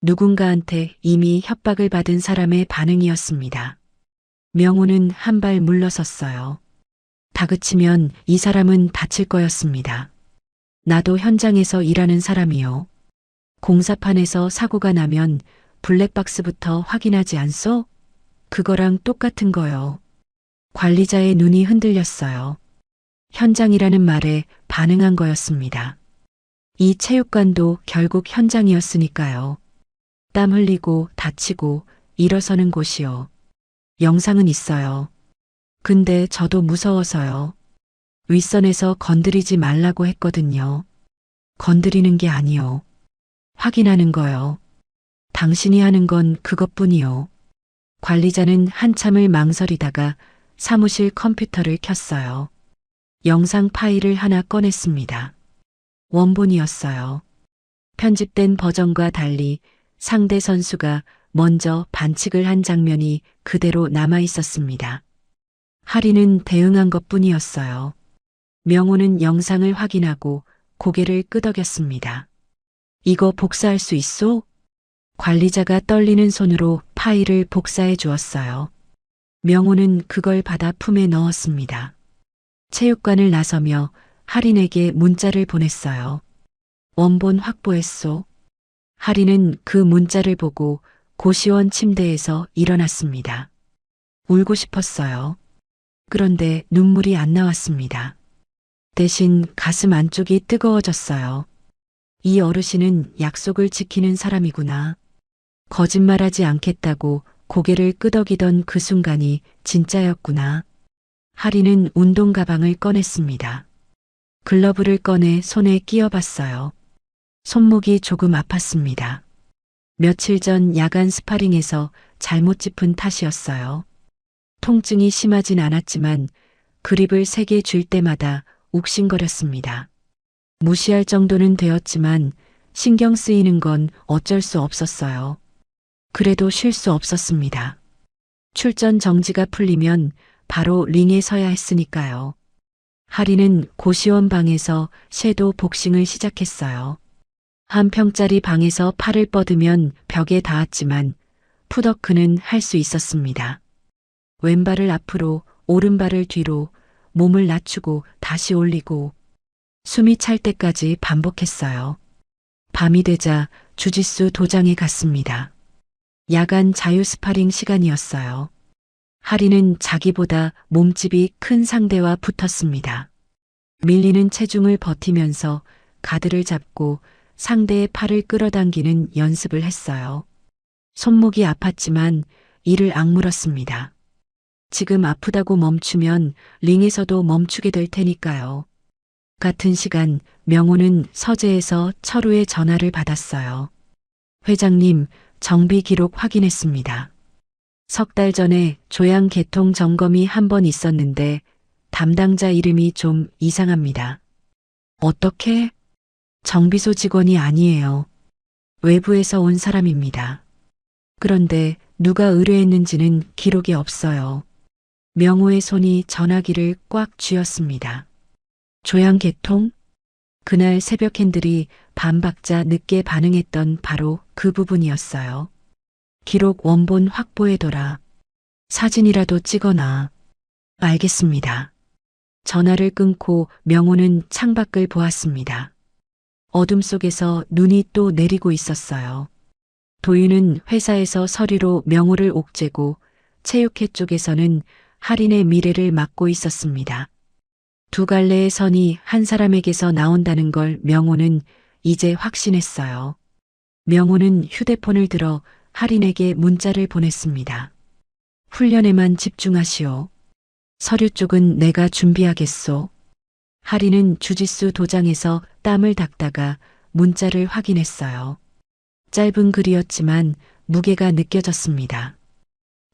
누군가한테 이미 협박을 받은 사람의 반응이었습니다. 명호는 한 발 물러섰어요. 다그치면 이 사람은 다칠 거였습니다. 나도 현장에서 일하는 사람이요. 공사판에서 사고가 나면 블랙박스부터 확인하지 않소? 그거랑 똑같은 거요. 관리자의 눈이 흔들렸어요. 현장이라는 말에 반응한 거였습니다. 이 체육관도 결국 현장이었으니까요. 땀 흘리고 다치고 일어서는 곳이요. 영상은 있어요. 근데 저도 무서워서요. 윗선에서 건드리지 말라고 했거든요. 건드리는 게 아니요. 확인하는 거요. 당신이 하는 건 그것뿐이요. 관리자는 한참을 망설이다가 사무실 컴퓨터를 켰어요. 영상 파일을 하나 꺼냈습니다. 원본이었어요. 편집된 버전과 달리 상대 선수가 먼저 반칙을 한 장면이 그대로 남아 있었습니다. 할인은 대응한 것뿐이었어요. 명호는 영상을 확인하고 고개를 끄덕였습니다. 이거 복사할 수 있소? 관리자가 떨리는 손으로 파일을 복사해 주었어요. 명호는 그걸 받아 품에 넣었습니다. 체육관을 나서며 할인에게 문자를 보냈어요. 원본 확보했소. 할인은 그 문자를 보고 고시원 침대에서 일어났습니다. 울고 싶었어요. 그런데 눈물이 안 나왔습니다. 대신 가슴 안쪽이 뜨거워졌어요. 이 어르신은 약속을 지키는 사람이구나. 거짓말하지 않겠다고 고개를 끄덕이던 그 순간이 진짜였구나. 할인은 운동 가방을 꺼냈습니다. 글러브를 꺼내 손에 끼워봤어요. 손목이 조금 아팠습니다. 며칠 전 야간 스파링에서 잘못 짚은 탓이었어요. 통증이 심하진 않았지만 그립을 세게 쥘 때마다 욱신거렸습니다. 무시할 정도는 되었지만 신경 쓰이는 건 어쩔 수 없었어요. 그래도 쉴 수 없었습니다. 출전 정지가 풀리면 바로 링에 서야 했으니까요. 할인은 고시원 방에서 섀도우 복싱을 시작했어요. 한 평짜리 방에서 팔을 뻗으면 벽에 닿았지만 풋워크는 할 수 있었습니다. 왼발을 앞으로 오른발을 뒤로 몸을 낮추고 다시 올리고 숨이 찰 때까지 반복했어요. 밤이 되자 주짓수 도장에 갔습니다. 야간 자유 스파링 시간이었어요. 할인은 자기보다 몸집이 큰 상대와 붙었습니다. 밀리는 체중을 버티면서 가드를 잡고 상대의 팔을 끌어당기는 연습을 했어요. 손목이 아팠지만 이를 악물었습니다. 지금 아프다고 멈추면 링에서도 멈추게 될 테니까요. 같은 시간 명호는 서재에서 철우의 전화를 받았어요. 회장님, 정비 기록 확인했습니다. 석 달 전에 조양 개통 점검이 한 번 있었는데 담당자 이름이 좀 이상합니다. 어떻게? 정비소 직원이 아니에요. 외부에서 온 사람입니다. 그런데 누가 의뢰했는지는 기록이 없어요. 명호의 손이 전화기를 꽉 쥐었습니다. 조양계통? 그날 새벽 캔들이 반박자 늦게 반응했던 바로 그 부분이었어요. 기록 원본 확보해둬라. 사진이라도 찍어놔. 알겠습니다. 전화를 끊고 명호는 창밖을 보았습니다. 어둠 속에서 눈이 또 내리고 있었어요. 도윤은 회사에서 서류로 명호를 옥죄고 체육회 쪽에서는 할인의 미래를 막고 있었습니다. 두 갈래의 선이 한 사람에게서 나온다는 걸 명호는 이제 확신했어요. 명호는 휴대폰을 들어 할인에게 문자를 보냈습니다. 훈련에만 집중하시오. 서류 쪽은 내가 준비하겠소. 할인은 주짓수 도장에서 땀을 닦다가 문자를 확인했어요. 짧은 글이었지만 무게가 느껴졌습니다.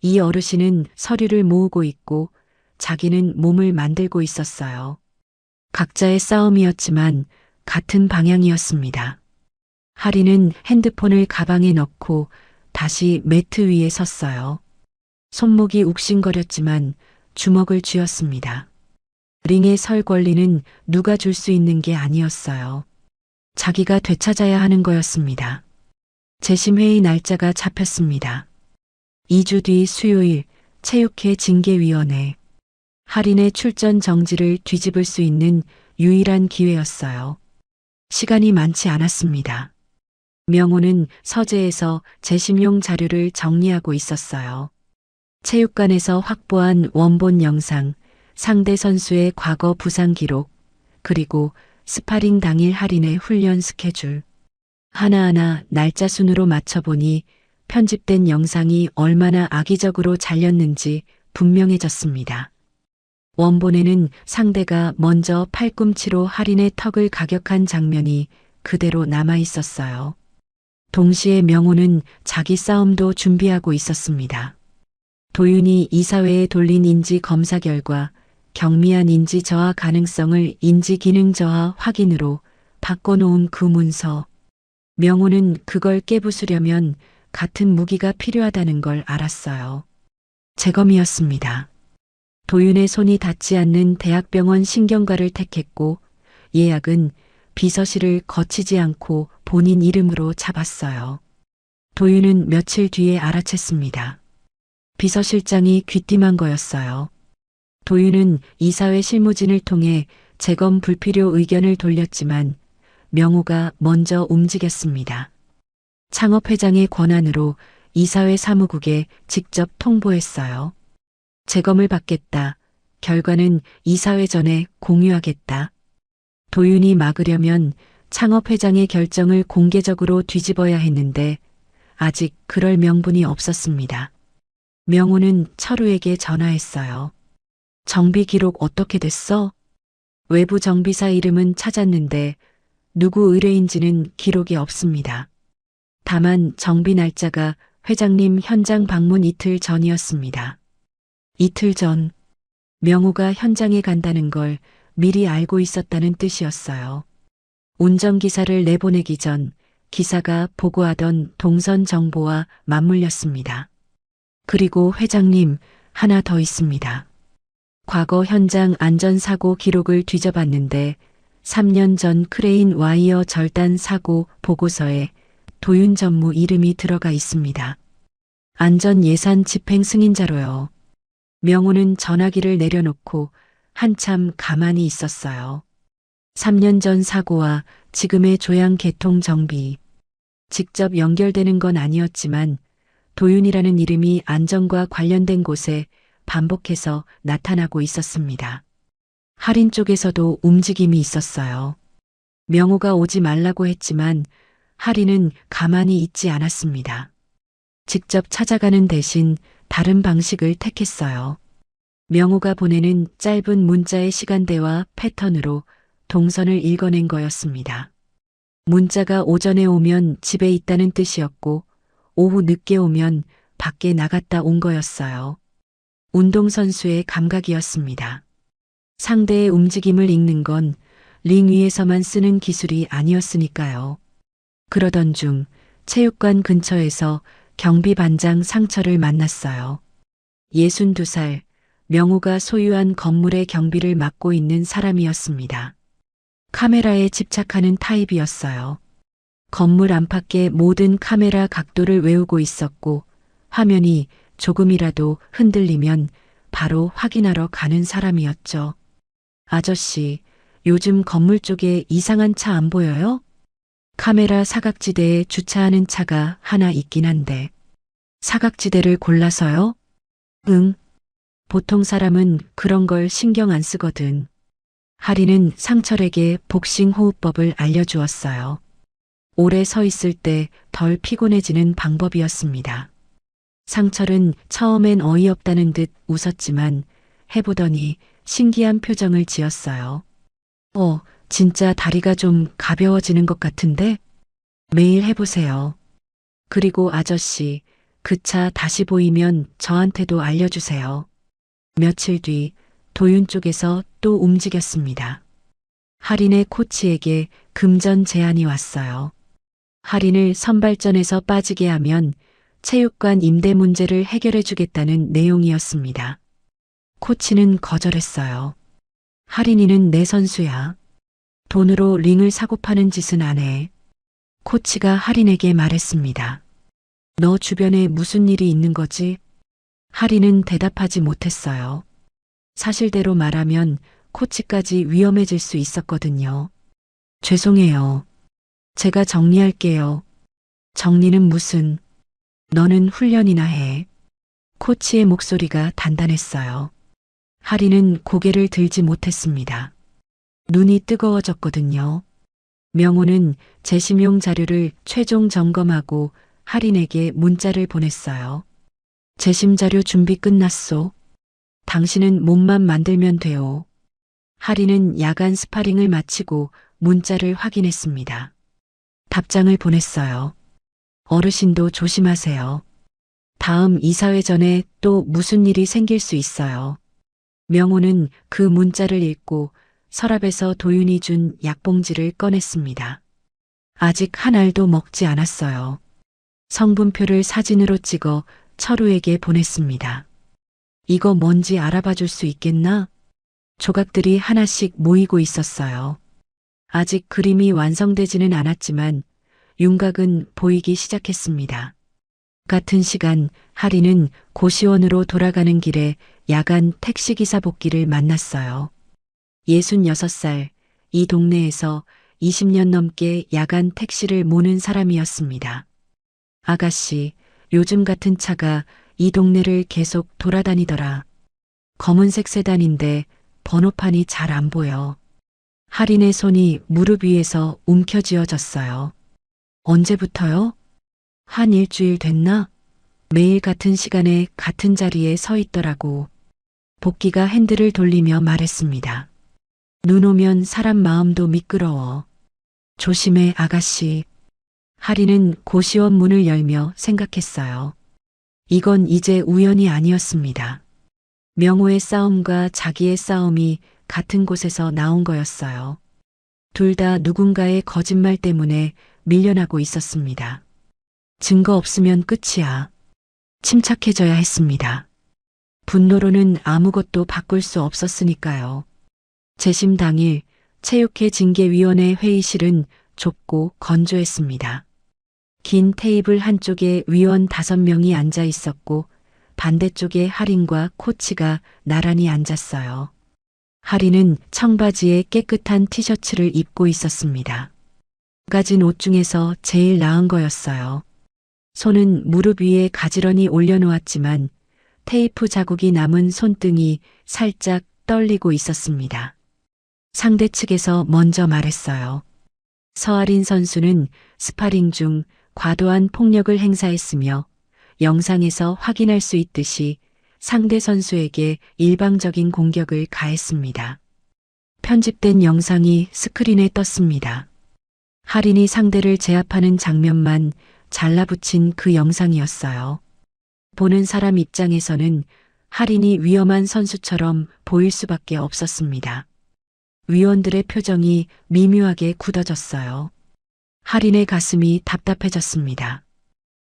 이 어르신은 서류를 모으고 있고 자기는 몸을 만들고 있었어요. 각자의 싸움이었지만 같은 방향이었습니다. 할인은 핸드폰을 가방에 넣고 다시 매트 위에 섰어요. 손목이 욱신거렸지만 주먹을 쥐었습니다. 링에 설 권리는 누가 줄 수 있는 게 아니었어요. 자기가 되찾아야 하는 거였습니다. 재심회의 날짜가 잡혔습니다. 2주 뒤 수요일 체육회 징계위원회. 할인의 출전 정지를 뒤집을 수 있는 유일한 기회였어요. 시간이 많지 않았습니다. 명호는 서재에서 재심용 자료를 정리하고 있었어요. 체육관에서 확보한 원본 영상, 상대 선수의 과거 부상 기록, 그리고 스파링 당일 할인의 훈련 스케줄. 하나하나 날짜 순으로 맞춰보니 편집된 영상이 얼마나 악의적으로 잘렸는지 분명해졌습니다. 원본에는 상대가 먼저 팔꿈치로 할인의 턱을 가격한 장면이 그대로 남아 있었어요. 동시에 명호는 자기 싸움도 준비하고 있었습니다. 도윤이 이사회에 돌린 인지 검사 결과 경미한 인지 저하 가능성을 인지 기능 저하 확인으로 바꿔놓은 그 문서. 명호는 그걸 깨부수려면 같은 무기가 필요하다는 걸 알았어요. 재검이었습니다. 도윤의 손이 닿지 않는 대학병원 신경과를 택했고 예약은 비서실을 거치지 않고 본인 이름으로 잡았어요. 도윤은 며칠 뒤에 알아챘습니다. 비서실장이 귀띔한 거였어요. 도윤은 이사회 실무진을 통해 재검 불필요 의견을 돌렸지만 명호가 먼저 움직였습니다. 창업회장의 권한으로 이사회 사무국에 직접 통보했어요. 재검을 받겠다. 결과는 이사회 전에 공유하겠다. 도윤이 막으려면 창업회장의 결정을 공개적으로 뒤집어야 했는데 아직 그럴 명분이 없었습니다. 명호는 철우에게 전화했어요. 정비 기록 어떻게 됐어? 외부 정비사 이름은 찾았는데 누구 의뢰인지는 기록이 없습니다. 다만 정비 날짜가 회장님 현장 방문 이틀 전이었습니다. 이틀 전, 명호가 현장에 간다는 걸 미리 알고 있었다는 뜻이었어요. 운전기사를 내보내기 전 기사가 보고하던 동선 정보와 맞물렸습니다. 그리고 회장님, 하나 더 있습니다. 과거 현장 안전사고 기록을 뒤져봤는데 3년 전 크레인 와이어 절단 사고 보고서에 도윤 전무 이름이 들어가 있습니다. 안전예산 집행 승인자로요. 명호는 전화기를 내려놓고 한참 가만히 있었어요. 3년 전 사고와 지금의 조양 개통 정비. 직접 연결되는 건 아니었지만 도윤이라는 이름이 안전과 관련된 곳에 반복해서 나타나고 있었습니다. 할인 쪽에서도 움직임이 있었어요. 명호가 오지 말라고 했지만 할인은 가만히 있지 않았습니다. 직접 찾아가는 대신 다른 방식을 택했어요. 명호가 보내는 짧은 문자의 시간대와 패턴으로 동선을 읽어낸 거였습니다. 문자가 오전에 오면 집에 있다는 뜻이었고 오후 늦게 오면 밖에 나갔다 온 거였어요. 운동선수의 감각이었습니다. 상대의 움직임을 읽는 건 링 위에서만 쓰는 기술이 아니었으니까요. 그러던 중 체육관 근처에서 경비반장 상철을 만났어요. 62살, 명호가 소유한 건물의 경비를 맡고 있는 사람이었습니다. 카메라에 집착하는 타입이었어요. 건물 안팎의 모든 카메라 각도를 외우고 있었고 화면이 조금이라도 흔들리면 바로 확인하러 가는 사람이었죠. 아저씨, 요즘 건물 쪽에 이상한 차 안 보여요? 카메라 사각지대에 주차하는 차가 하나 있긴 한데. 사각지대를 골라서요? 응. 보통 사람은 그런 걸 신경 안 쓰거든. 하리는 상철에게 복싱 호흡법을 알려주었어요. 오래 서 있을 때 덜 피곤해지는 방법이었습니다. 상철은 처음엔 어이없다는 듯 웃었지만 해보더니 신기한 표정을 지었어요. 진짜 다리가 좀 가벼워지는 것 같은데? 매일 해보세요. 그리고 아저씨, 그 차 다시 보이면 저한테도 알려주세요. 며칠 뒤 도윤 쪽에서 또 움직였습니다. 할인의 코치에게 금전 제안이 왔어요. 할인을 선발전에서 빠지게 하면 체육관 임대 문제를 해결해 주겠다는 내용이었습니다. 코치는 거절했어요. 할인이는 내 선수야. 돈으로 링을 사고 파는 짓은 안 해. 코치가 할인에게 말했습니다. 너 주변에 무슨 일이 있는 거지? 할인은 대답하지 못했어요. 사실대로 말하면 코치까지 위험해질 수 있었거든요. 죄송해요. 제가 정리할게요. 정리는 무슨, 너는 훈련이나 해. 코치의 목소리가 단단했어요. 할인은 고개를 들지 못했습니다. 눈이 뜨거워졌거든요. 명호는 재심용 자료를 최종 점검하고 할인에게 문자를 보냈어요. 재심 자료 준비 끝났소. 당신은 몸만 만들면 돼요. 할인은 야간 스파링을 마치고 문자를 확인했습니다. 답장을 보냈어요. 어르신도 조심하세요. 다음 이사회 전에 또 무슨 일이 생길 수 있어요. 명호는 그 문자를 읽고 서랍에서 도윤이 준 약봉지를 꺼냈습니다. 아직 한 알도 먹지 않았어요. 성분표를 사진으로 찍어 철우에게 보냈습니다. 이거 뭔지 알아봐 줄 수 있겠나? 조각들이 하나씩 모이고 있었어요. 아직 그림이 완성되지는 않았지만 윤곽은 보이기 시작했습니다. 같은 시간 하리는 고시원으로 돌아가는 길에 야간 택시기사 복귀를 만났어요. 66살, 이 동네에서 20년 넘게 야간 택시를 모는 사람이었습니다. 아가씨, 요즘 같은 차가 이 동네를 계속 돌아다니더라. 검은색 세단인데 번호판이 잘 안 보여. 할인의 손이 무릎 위에서 움켜쥐어졌어요. 언제부터요? 한 일주일 됐나? 매일 같은 시간에 같은 자리에 서 있더라고. 복귀가 핸들을 돌리며 말했습니다. 눈 오면 사람 마음도 미끄러워. 조심해, 아가씨. 할인은 고시원 문을 열며 생각했어요. 이건 이제 우연이 아니었습니다. 명호의 싸움과 자기의 싸움이 같은 곳에서 나온 거였어요. 둘 다 누군가의 거짓말 때문에 밀려나고 있었습니다. 증거 없으면 끝이야. 침착해져야 했습니다. 분노로는 아무것도 바꿀 수 없었으니까요. 재심 당일 체육회 징계위원회 회의실은 좁고 건조했습니다. 긴 테이블 한쪽에 위원 5명이 앉아 있었고 반대쪽에 할인과 코치가 나란히 앉았어요. 할인은 청바지에 깨끗한 티셔츠를 입고 있었습니다. 가진 옷 중에서 제일 나은 거였어요. 손은 무릎 위에 가지런히 올려놓았지만 테이프 자국이 남은 손등이 살짝 떨리고 있었습니다. 상대 측에서 먼저 말했어요. 서아린 선수는 스파링 중 과도한 폭력을 행사했으며 영상에서 확인할 수 있듯이 상대 선수에게 일방적인 공격을 가했습니다. 편집된 영상이 스크린에 떴습니다. 할인이 상대를 제압하는 장면만 잘라붙인 그 영상이었어요. 보는 사람 입장에서는 할인이 위험한 선수처럼 보일 수밖에 없었습니다. 위원들의 표정이 미묘하게 굳어졌어요. 할인의 가슴이 답답해졌습니다.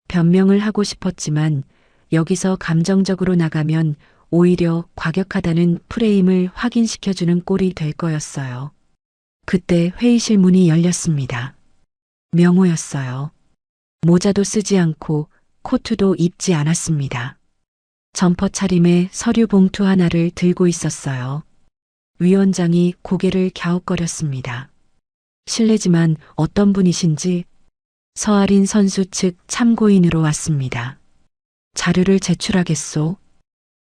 변명을 하고 싶었지만 여기서 감정적으로 나가면 오히려 과격하다는 프레임을 확인시켜주는 꼴이 될 거였어요. 그때 회의실 문이 열렸습니다. 명호였어요. 모자도 쓰지 않고 코트도 입지 않았습니다. 점퍼 차림에 서류 봉투 하나를 들고 있었어요. 위원장이 고개를 갸웃거렸습니다. 실례지만 어떤 분이신지. 서아린 선수 측 참고인으로 왔습니다. 자료를 제출하겠소.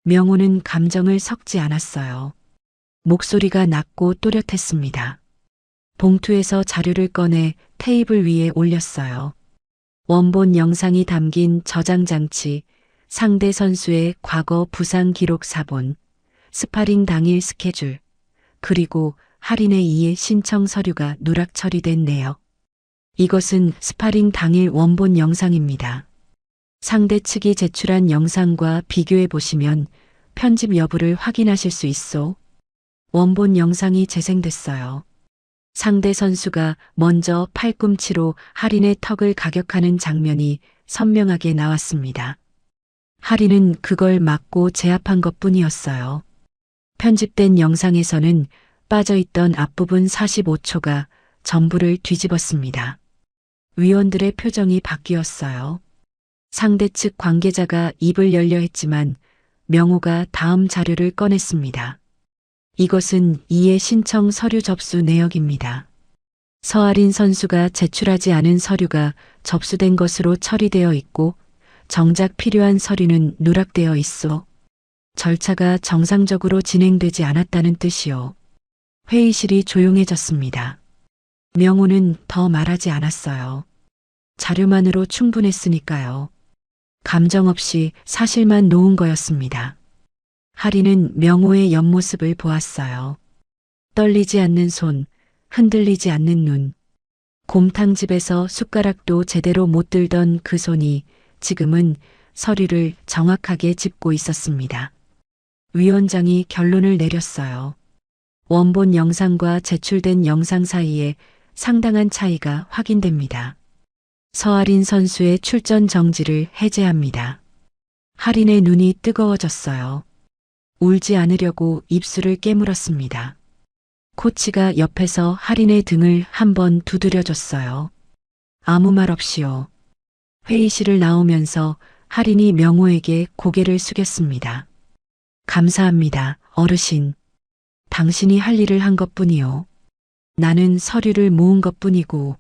명호는 감정을 섞지 않았어요. 목소리가 낮고 또렷했습니다. 봉투에서 자료를 꺼내 테이블 위에 올렸어요. 원본 영상이 담긴 저장 장치, 상대 선수의 과거 부상 기록 사본, 스파링 당일 스케줄, 그리고 할인의 이해 신청 서류가 누락 처리된 내역. 이것은 스파링 당일 원본 영상입니다. 상대 측이 제출한 영상과 비교해 보시면 편집 여부를 확인하실 수 있소. 원본 영상이 재생됐어요. 상대 선수가 먼저 팔꿈치로 할인의 턱을 가격하는 장면이 선명하게 나왔습니다. 할인은 그걸 막고 제압한 것뿐이었어요. 편집된 영상에서는 빠져있던 앞부분 45초가 전부를 뒤집었습니다. 위원들의 표정이 바뀌었어요. 상대 측 관계자가 입을 열려 했지만 명호가 다음 자료를 꺼냈습니다. 이것은 이해 신청 서류 접수 내역입니다. 서아린 선수가 제출하지 않은 서류가 접수된 것으로 처리되어 있고 정작 필요한 서류는 누락되어 있어 절차가 정상적으로 진행되지 않았다는 뜻이요. 회의실이 조용해졌습니다. 명호는 더 말하지 않았어요. 자료만으로 충분했으니까요. 감정 없이 사실만 놓은 거였습니다. 할인은 명호의 옆모습을 보았어요. 떨리지 않는 손, 흔들리지 않는 눈. 곰탕집에서 숟가락도 제대로 못 들던 그 손이 지금은 서류를 정확하게 짚고 있었습니다. 위원장이 결론을 내렸어요. 원본 영상과 제출된 영상 사이에 상당한 차이가 확인됩니다. 서아린 선수의 출전 정지를 해제합니다. 할인의 눈이 뜨거워졌어요. 울지 않으려고 입술을 깨물었습니다. 코치가 옆에서 할인의 등을 한번 두드려줬어요. 아무 말 없이요. 회의실을 나오면서 할인이 명호에게 고개를 숙였습니다. 감사합니다, 어르신. 당신이 할 일을 한 것뿐이요. 나는 서류를 모은 것뿐이고.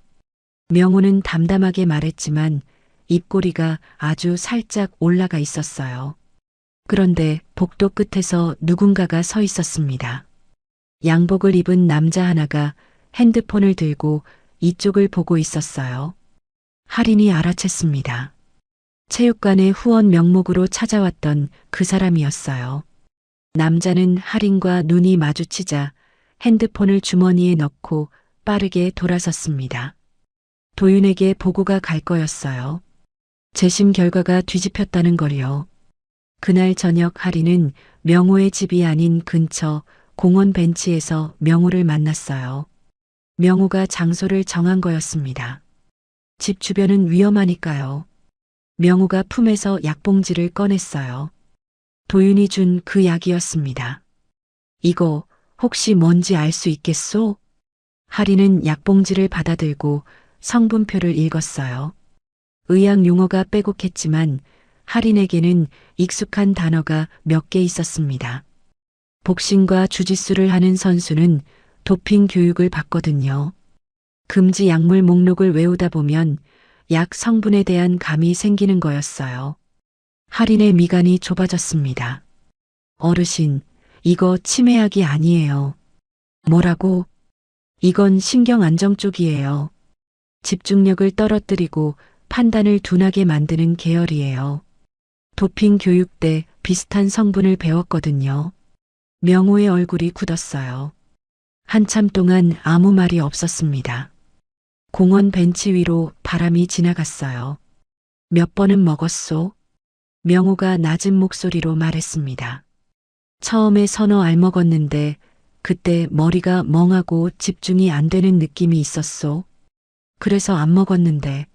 명호는 담담하게 말했지만 입꼬리가 아주 살짝 올라가 있었어요. 그런데 복도 끝에서 누군가가 서 있었습니다. 양복을 입은 남자 하나가 핸드폰을 들고 이쪽을 보고 있었어요. 할인이 알아챘습니다. 체육관의 후원 명목으로 찾아왔던 그 사람이었어요. 남자는 할인과 눈이 마주치자 핸드폰을 주머니에 넣고 빠르게 돌아섰습니다. 도윤에게 보고가 갈 거였어요. 재심 결과가 뒤집혔다는 걸요. 그날 저녁 할인은 명호의 집이 아닌 근처 공원 벤치에서 명호를 만났어요. 명호가 장소를 정한 거였습니다. 집 주변은 위험하니까요. 명호가 품에서 약봉지를 꺼냈어요. 도윤이 준 그 약이었습니다. 이거 혹시 뭔지 알 수 있겠소? 할인은 약봉지를 받아들고 성분표를 읽었어요. 의학 용어가 빼곡했지만 할인에게는 익숙한 단어가 몇 개 있었습니다. 복싱과 주짓수를 하는 선수는 도핑 교육을 받거든요. 금지 약물 목록을 외우다 보면 약 성분에 대한 감이 생기는 거였어요. 할인의 미간이 좁아졌습니다. 어르신, 이거 치매약이 아니에요. 뭐라고? 이건 신경안정 쪽이에요. 집중력을 떨어뜨리고 판단을 둔하게 만드는 계열이에요. 도핑 교육 때 비슷한 성분을 배웠거든요. 명호의 얼굴이 굳었어요. 한참 동안 아무 말이 없었습니다. 공원 벤치 위로 바람이 지나갔어요. 몇 번은 먹었소? 명호가 낮은 목소리로 말했습니다. 처음에 서너 알 먹었는데 그때 머리가 멍하고 집중이 안 되는 느낌이 있었소. 그래서 안 먹었는데.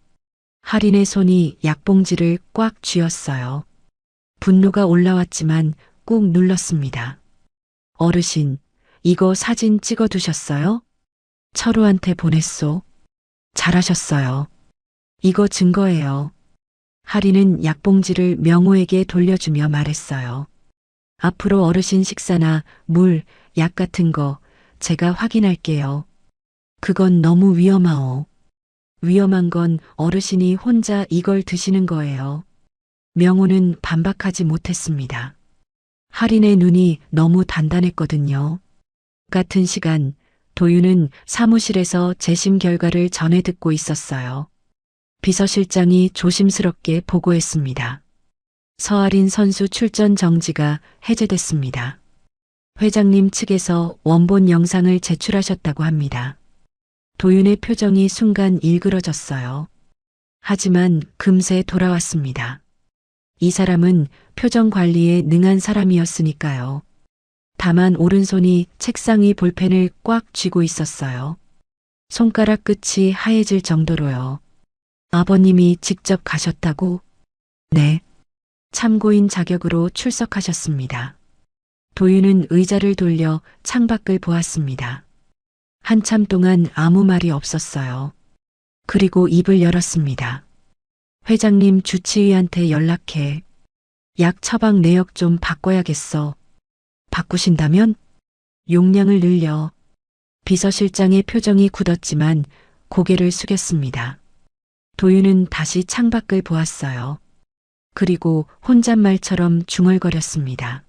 할인의 손이 약봉지를 꽉 쥐었어요. 분노가 올라왔지만 꾹 눌렀습니다. 어르신, 이거 사진 찍어 두셨어요? 철우한테 보냈소. 잘하셨어요. 이거 증거예요. 할인은 약봉지를 명호에게 돌려주며 말했어요. 앞으로 어르신 식사나 물, 약 같은 거 제가 확인할게요. 그건 너무 위험하오. 위험한 건 어르신이 혼자 이걸 드시는 거예요. 명호는 반박하지 못했습니다. 할인의 눈이 너무 단단했거든요. 같은 시간 도윤은 사무실에서 재심 결과를 전해 듣고 있었어요. 비서실장이 조심스럽게 보고했습니다. 서아린 선수 출전 정지가 해제됐습니다. 회장님 측에서 원본 영상을 제출하셨다고 합니다. 도윤의 표정이 순간 일그러졌어요. 하지만 금세 돌아왔습니다. 이 사람은 표정 관리에 능한 사람이었으니까요. 다만 오른손이 책상 위 볼펜을 꽉 쥐고 있었어요. 손가락 끝이 하얘질 정도로요. 아버님이 직접 가셨다고? 네. 참고인 자격으로 출석하셨습니다. 도윤은 의자를 돌려 창밖을 보았습니다. 한참 동안 아무 말이 없었어요. 그리고 입을 열었습니다. 회장님 주치의한테 연락해. 약 처방 내역 좀 바꿔야겠어. 바꾸신다면? 용량을 늘려. 비서실장의 표정이 굳었지만 고개를 숙였습니다. 도윤은 다시 창밖을 보았어요. 그리고 혼잣말처럼 중얼거렸습니다.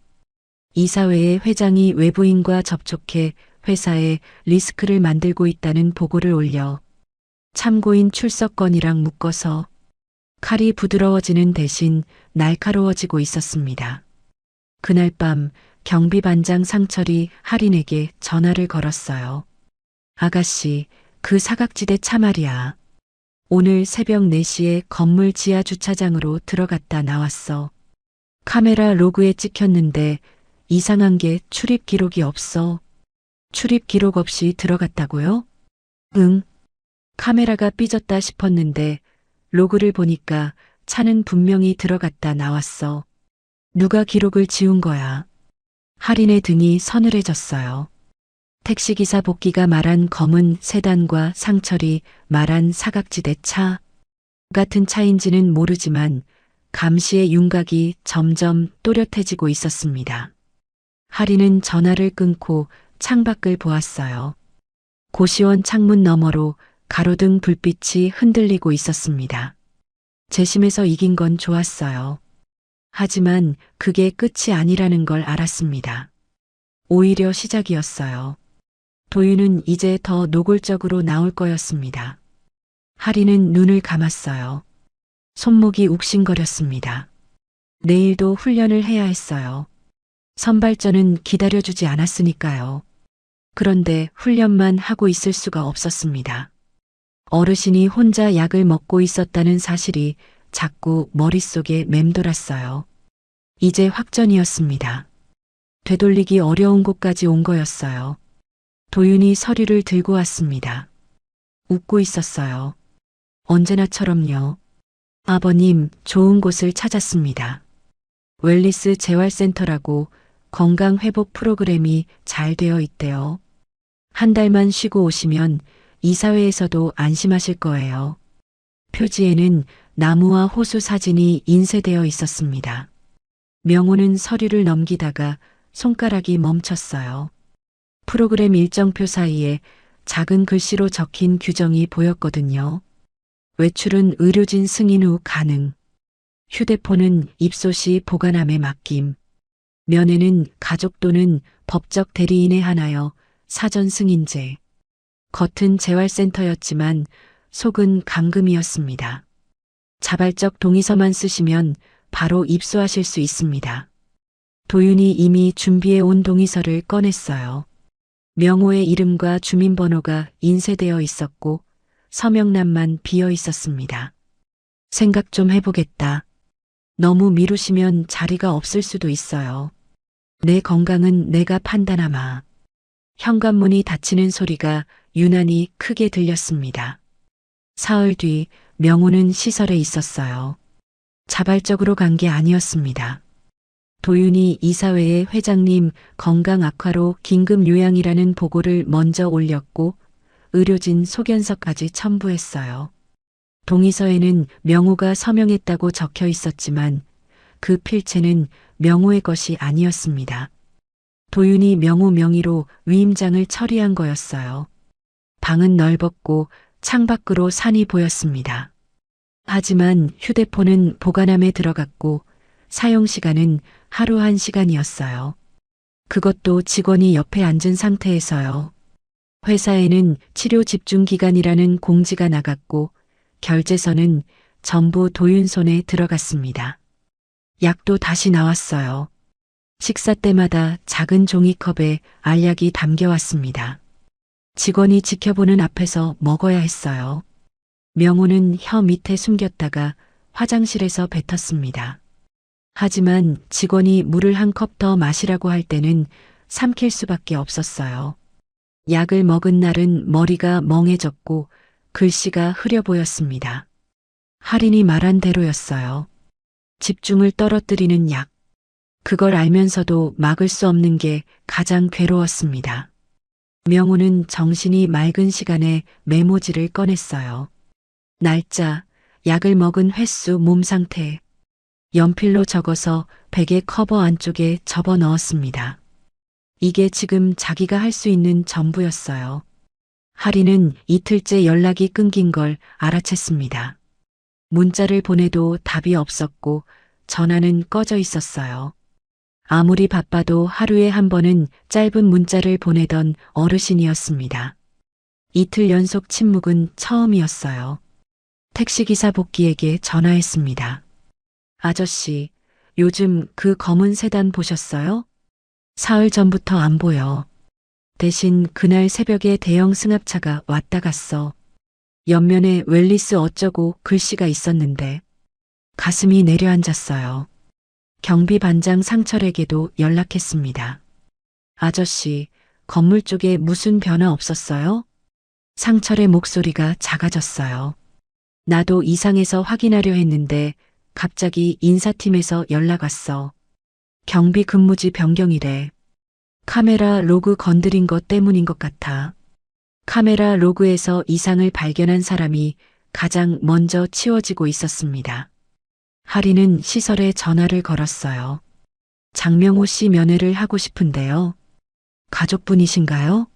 이사회의 회장이 외부인과 접촉해 회사에 리스크를 만들고 있다는 보고를 올려 참고인 출석건이랑 묶어서 칼이 부드러워지는 대신 날카로워지고 있었습니다. 그날 밤 경비반장 상철이 할인에게 전화를 걸었어요. 아가씨, 그 사각지대 차 말이야. 오늘 새벽 4시에 건물 지하 주차장으로 들어갔다 나왔어. 카메라 로그에 찍혔는데 이상한 게 출입 기록이 없어. 출입 기록 없이 들어갔다고요? 응. 카메라가 삐졌다 싶었는데 로그를 보니까 차는 분명히 들어갔다 나왔어. 누가 기록을 지운 거야? 할인의 등이 서늘해졌어요. 택시기사 복귀가 말한 검은 세단과 상철이 말한 사각지대 차 같은 차인지는 모르지만 감시의 윤곽이 점점 또렷해지고 있었습니다. 할인은 전화를 끊고 창밖을 보았어요. 고시원 창문 너머로 가로등 불빛이 흔들리고 있었습니다. 재심에서 이긴 건 좋았어요. 하지만 그게 끝이 아니라는 걸 알았습니다. 오히려 시작이었어요. 도윤은 이제 더 노골적으로 나올 거였습니다. 할인은 눈을 감았어요. 손목이 욱신거렸습니다. 내일도 훈련을 해야 했어요. 선발전은 기다려주지 않았으니까요. 그런데 훈련만 하고 있을 수가 없었습니다. 어르신이 혼자 약을 먹고 있었다는 사실이 자꾸 머릿속에 맴돌았어요. 이제 확전이었습니다. 되돌리기 어려운 곳까지 온 거였어요. 도윤이 서류를 들고 왔습니다. 웃고 있었어요. 언제나처럼요. 아버님, 좋은 곳을 찾았습니다. 웰리스 재활센터라고 건강회복 프로그램이 잘 되어 있대요. 한 달만 쉬고 오시면 이사회에서도 안심하실 거예요. 표지에는 나무와 호수 사진이 인쇄되어 있었습니다. 명호는 서류를 넘기다가 손가락이 멈췄어요. 프로그램 일정표 사이에 작은 글씨로 적힌 규정이 보였거든요. 외출은 의료진 승인 후 가능. 휴대폰은 입소 시 보관함에 맡김. 면회는 가족 또는 법적 대리인에 한하여 사전 승인제. 겉은 재활센터였지만 속은 감금이었습니다. 자발적 동의서만 쓰시면 바로 입소하실 수 있습니다. 도윤이 이미 준비해 온 동의서를 꺼냈어요. 명호의 이름과 주민번호가 인쇄되어 있었고 서명란만 비어 있었습니다. 생각 좀 해보겠다. 너무 미루시면 자리가 없을 수도 있어요. 내 건강은 내가 판단하마. 현관문이 닫히는 소리가 유난히 크게 들렸습니다. 사흘 뒤 명호는 시설에 있었어요. 자발적으로 간 게 아니었습니다. 도윤이 이사회에 회장님 건강 악화로 긴급 요양이라는 보고를 먼저 올렸고 의료진 소견서까지 첨부했어요. 동의서에는 명호가 서명했다고 적혀 있었지만 그 필체는 명호의 것이 아니었습니다. 도윤이 명호 명의로 위임장을 처리한 거였어요. 방은 넓었고 창밖으로 산이 보였습니다. 하지만 휴대폰은 보관함에 들어갔고 사용 시간은 하루 1시간이었어요. 그것도 직원이 옆에 앉은 상태에서요. 회사에는 치료 집중 기간이라는 공지가 나갔고 결제서는 전부 도윤 손에 들어갔습니다. 약도 다시 나왔어요. 식사 때마다 작은 종이컵에 알약이 담겨왔습니다. 직원이 지켜보는 앞에서 먹어야 했어요. 명호는 혀 밑에 숨겼다가 화장실에서 뱉었습니다. 하지만 직원이 물을 한 컵 더 마시라고 할 때는 삼킬 수밖에 없었어요. 약을 먹은 날은 머리가 멍해졌고 글씨가 흐려 보였습니다. 할인이 말한 대로였어요. 집중을 떨어뜨리는 약. 그걸 알면서도 막을 수 없는 게 가장 괴로웠습니다. 명호는 정신이 맑은 시간에 메모지를 꺼냈어요. 날짜, 약을 먹은 횟수, 몸 상태. 연필로 적어서 베개 커버 안쪽에 접어 넣었습니다. 이게 지금 자기가 할 수 있는 전부였어요. 하리는 이틀째 연락이 끊긴 걸 알아챘습니다. 문자를 보내도 답이 없었고 전화는 꺼져 있었어요. 아무리 바빠도 하루에 한 번은 짧은 문자를 보내던 어르신이었습니다. 이틀 연속 침묵은 처음이었어요. 택시기사 복귀에게 전화했습니다. 아저씨, 요즘 그 검은 세단 보셨어요? 사흘 전부터 안 보여. 대신 그날 새벽에 대형 승합차가 왔다 갔어. 옆면에 웰리스 어쩌고 글씨가 있었는데 가슴이 내려앉았어요. 경비 반장 상철에게도 연락했습니다. 아저씨, 건물 쪽에 무슨 변화 없었어요? 상철의 목소리가 작아졌어요. 나도 이상해서 확인하려 했는데 갑자기 인사팀에서 연락 왔어. 경비 근무지 변경이래. 카메라 로그 건드린 것 때문인 것 같아. 카메라 로그에서 이상을 발견한 사람이 가장 먼저 치워지고 있었습니다. 하리는 시설에 전화를 걸었어요. 장명호 씨 면회를 하고 싶은데요. 가족분이신가요?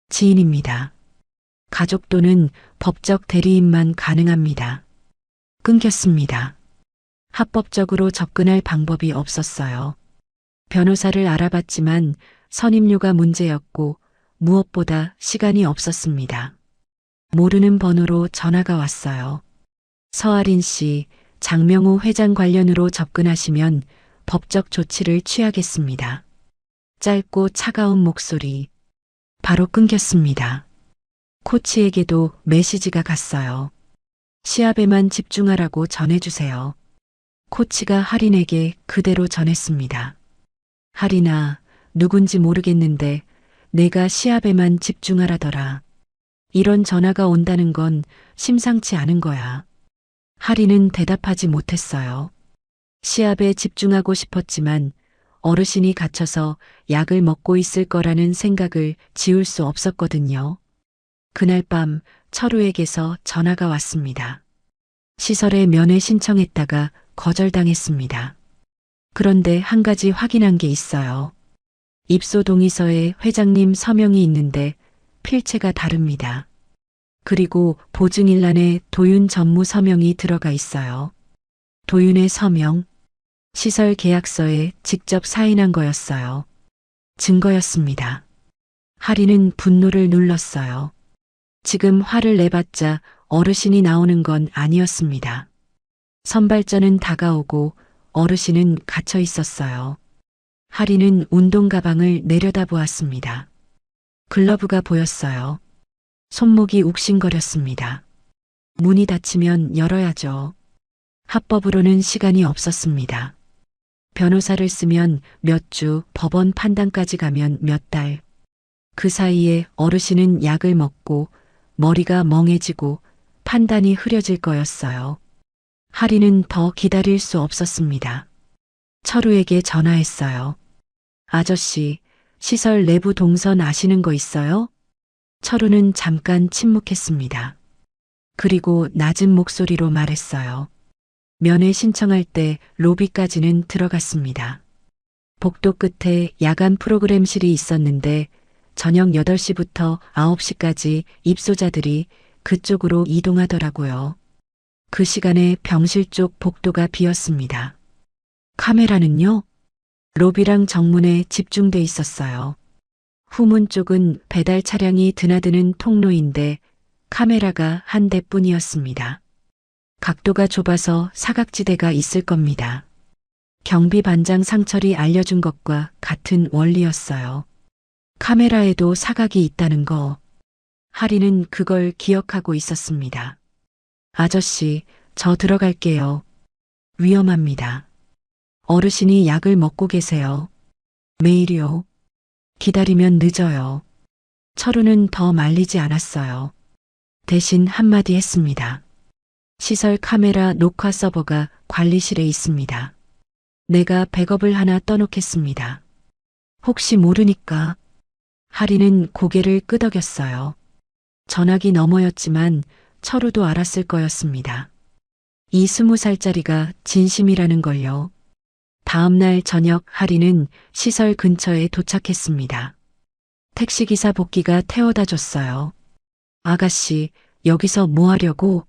지인입니다. 가족 또는 법적 대리인만 가능합니다. 끊겼습니다. 합법적으로 접근할 방법이 없었어요. 변호사를 알아봤지만 선임료가 문제였고 무엇보다 시간이 없었습니다. 모르는 번호로 전화가 왔어요. 서아린 씨, 장명호 회장 관련으로 접근하시면 법적 조치를 취하겠습니다. 짧고 차가운 목소리. 바로 끊겼습니다. 코치에게도 메시지가 갔어요. 시합에만 집중하라고 전해주세요. 코치가 하린에게 그대로 전했습니다. 하린아, 누군지 모르겠는데 내가 시합에만 집중하라더라. 이런 전화가 온다는 건 심상치 않은 거야. 하린은 대답하지 못했어요. 시합에 집중하고 싶었지만 어르신이 갇혀서 약을 먹고 있을 거라는 생각을 지울 수 없었거든요. 그날 밤 철우에게서 전화가 왔습니다. 시설에 면회 신청했다가 거절당했습니다. 그런데 한 가지 확인한 게 있어요. 입소 동의서에 회장님 서명이 있는데 필체가 다릅니다. 그리고 보증일란에 도윤 전무 서명이 들어가 있어요. 도윤의 서명, 시설 계약서에 직접 사인한 거였어요. 증거였습니다. 하리는 분노를 눌렀어요. 지금 화를 내봤자 어르신이 나오는 건 아니었습니다. 선발전은 다가오고 어르신은 갇혀 있었어요. 하리는 운동 가방을 내려다보았습니다. 글러브가 보였어요. 손목이 욱신거렸습니다. 문이 닫히면 열어야죠. 합법으로는 시간이 없었습니다. 변호사를 쓰면 몇 주, 법원 판단까지 가면 몇 달. 그 사이에 어르신은 약을 먹고 머리가 멍해지고 판단이 흐려질 거였어요. 하리는 더 기다릴 수 없었습니다. 철우에게 전화했어요. 아저씨, 시설 내부 동선 아시는 거 있어요? 철우는 잠깐 침묵했습니다. 그리고 낮은 목소리로 말했어요. 면회 신청할 때 로비까지는 들어갔습니다. 복도 끝에 야간 프로그램실이 있었는데 저녁 8시부터 9시까지 입소자들이 그쪽으로 이동하더라고요. 그 시간에 병실 쪽 복도가 비었습니다. 카메라는요? 로비랑 정문에 집중돼 있었어요. 후문 쪽은 배달 차량이 드나드는 통로인데 카메라가 한 대뿐이었습니다. 각도가 좁아서 사각지대가 있을 겁니다. 경비반장 상철이 알려준 것과 같은 원리였어요. 카메라에도 사각이 있다는 거. 하리는 그걸 기억하고 있었습니다. 아저씨, 저 들어갈게요. 위험합니다. 어르신이 약을 먹고 계세요. 매일이요. 기다리면 늦어요. 철우는 더 말리지 않았어요. 대신 한마디 했습니다. 시설 카메라 녹화 서버가 관리실에 있습니다. 내가 백업을 하나 떠놓겠습니다. 혹시 모르니까. 하리는 고개를 끄덕였어요. 전화기 너머였지만 철우도 알았을 거였습니다. 이 20살짜리가 진심이라는 걸요. 다음 날 저녁 하리는 시설 근처에 도착했습니다. 택시기사 복귀가 태워다 줬어요. 아가씨, 여기서 뭐 하려고?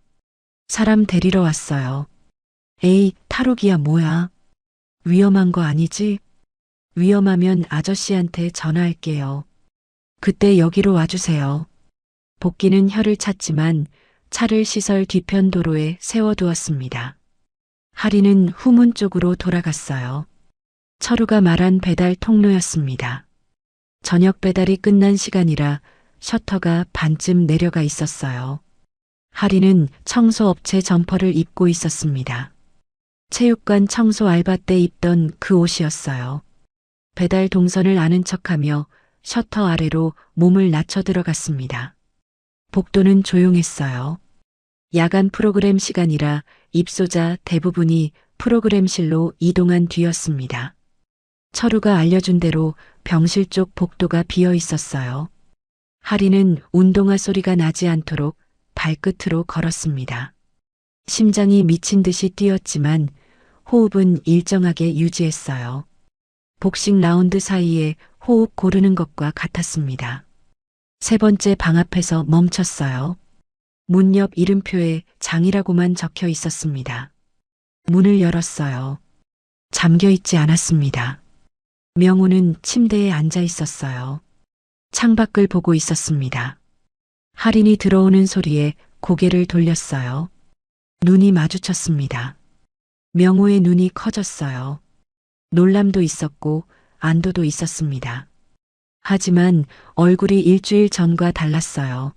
사람 데리러 왔어요. 에이, 탈옥이야 뭐야. 위험한 거 아니지? 위험하면 아저씨한테 전화할게요. 그때 여기로 와주세요. 복귀는 혀를 찼지만 차를 시설 뒤편 도로에 세워두었습니다. 하리는 후문 쪽으로 돌아갔어요. 철우가 말한 배달 통로였습니다. 저녁 배달이 끝난 시간이라 셔터가 반쯤 내려가 있었어요. 하리는 청소업체 점퍼를 입고 있었습니다. 체육관 청소 알바 때 입던 그 옷이었어요. 배달 동선을 아는 척하며 셔터 아래로 몸을 낮춰 들어갔습니다. 복도는 조용했어요. 야간 프로그램 시간이라 입소자 대부분이 프로그램실로 이동한 뒤였습니다. 철우가 알려준 대로 병실 쪽 복도가 비어 있었어요. 하리는 운동화 소리가 나지 않도록 발끝으로 걸었습니다. 심장이 미친 듯이 뛰었지만 호흡은 일정하게 유지했어요. 복싱 라운드 사이에 호흡 고르는 것과 같았습니다. 세 번째 방 앞에서 멈췄어요. 문 옆 이름표에 장이라고만 적혀 있었습니다. 문을 열었어요. 잠겨 있지 않았습니다. 명호는 침대에 앉아 있었어요. 창밖을 보고 있었습니다. 할인이 들어오는 소리에 고개를 돌렸어요. 눈이 마주쳤습니다. 명호의 눈이 커졌어요. 놀람도 있었고 안도도 있었습니다. 하지만 얼굴이 일주일 전과 달랐어요.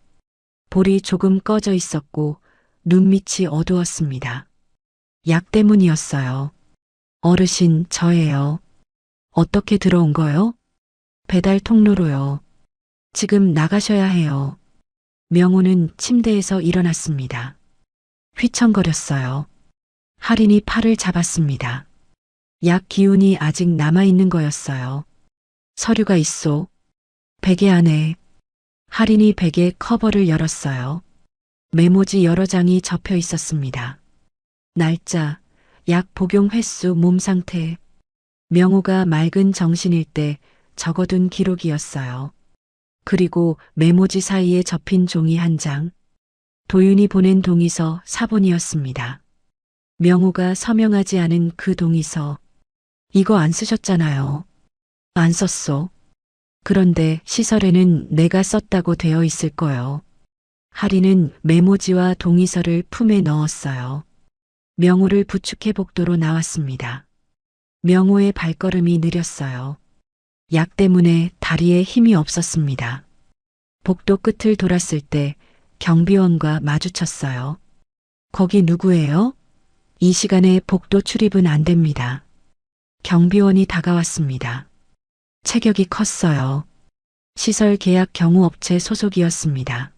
볼이 조금 꺼져 있었고 눈밑이 어두웠습니다. 약 때문이었어요. 어르신, 저예요. 어떻게 들어온 거요? 배달 통로로요. 지금 나가셔야 해요. 명호는 침대에서 일어났습니다. 휘청거렸어요. 할인이 팔을 잡았습니다. 약 기운이 아직 남아있는 거였어요. 서류가 있소. 베개 안에. 할인이 베개 커버를 열었어요. 메모지 여러 장이 접혀 있었습니다. 날짜, 약 복용 횟수, 몸 상태. 명호가 맑은 정신일 때 적어둔 기록이었어요. 그리고 메모지 사이에 접힌 종이 한 장. 도윤이 보낸 동의서 사본이었습니다. 명호가 서명하지 않은 그 동의서. 이거 안 쓰셨잖아요. 안 썼소. 그런데 시설에는 내가 썼다고 되어 있을 거요. 하리는 메모지와 동의서를 품에 넣었어요. 명호를 부축해 복도로 나왔습니다. 명호의 발걸음이 느렸어요. 약 때문에 다리에 힘이 없었습니다. 복도 끝을 돌았을 때 경비원과 마주쳤어요. 거기 누구예요? 이 시간에 복도 출입은 안 됩니다. 경비원이 다가왔습니다. 체격이 컸어요. 시설 계약 경우업체 소속이었습니다.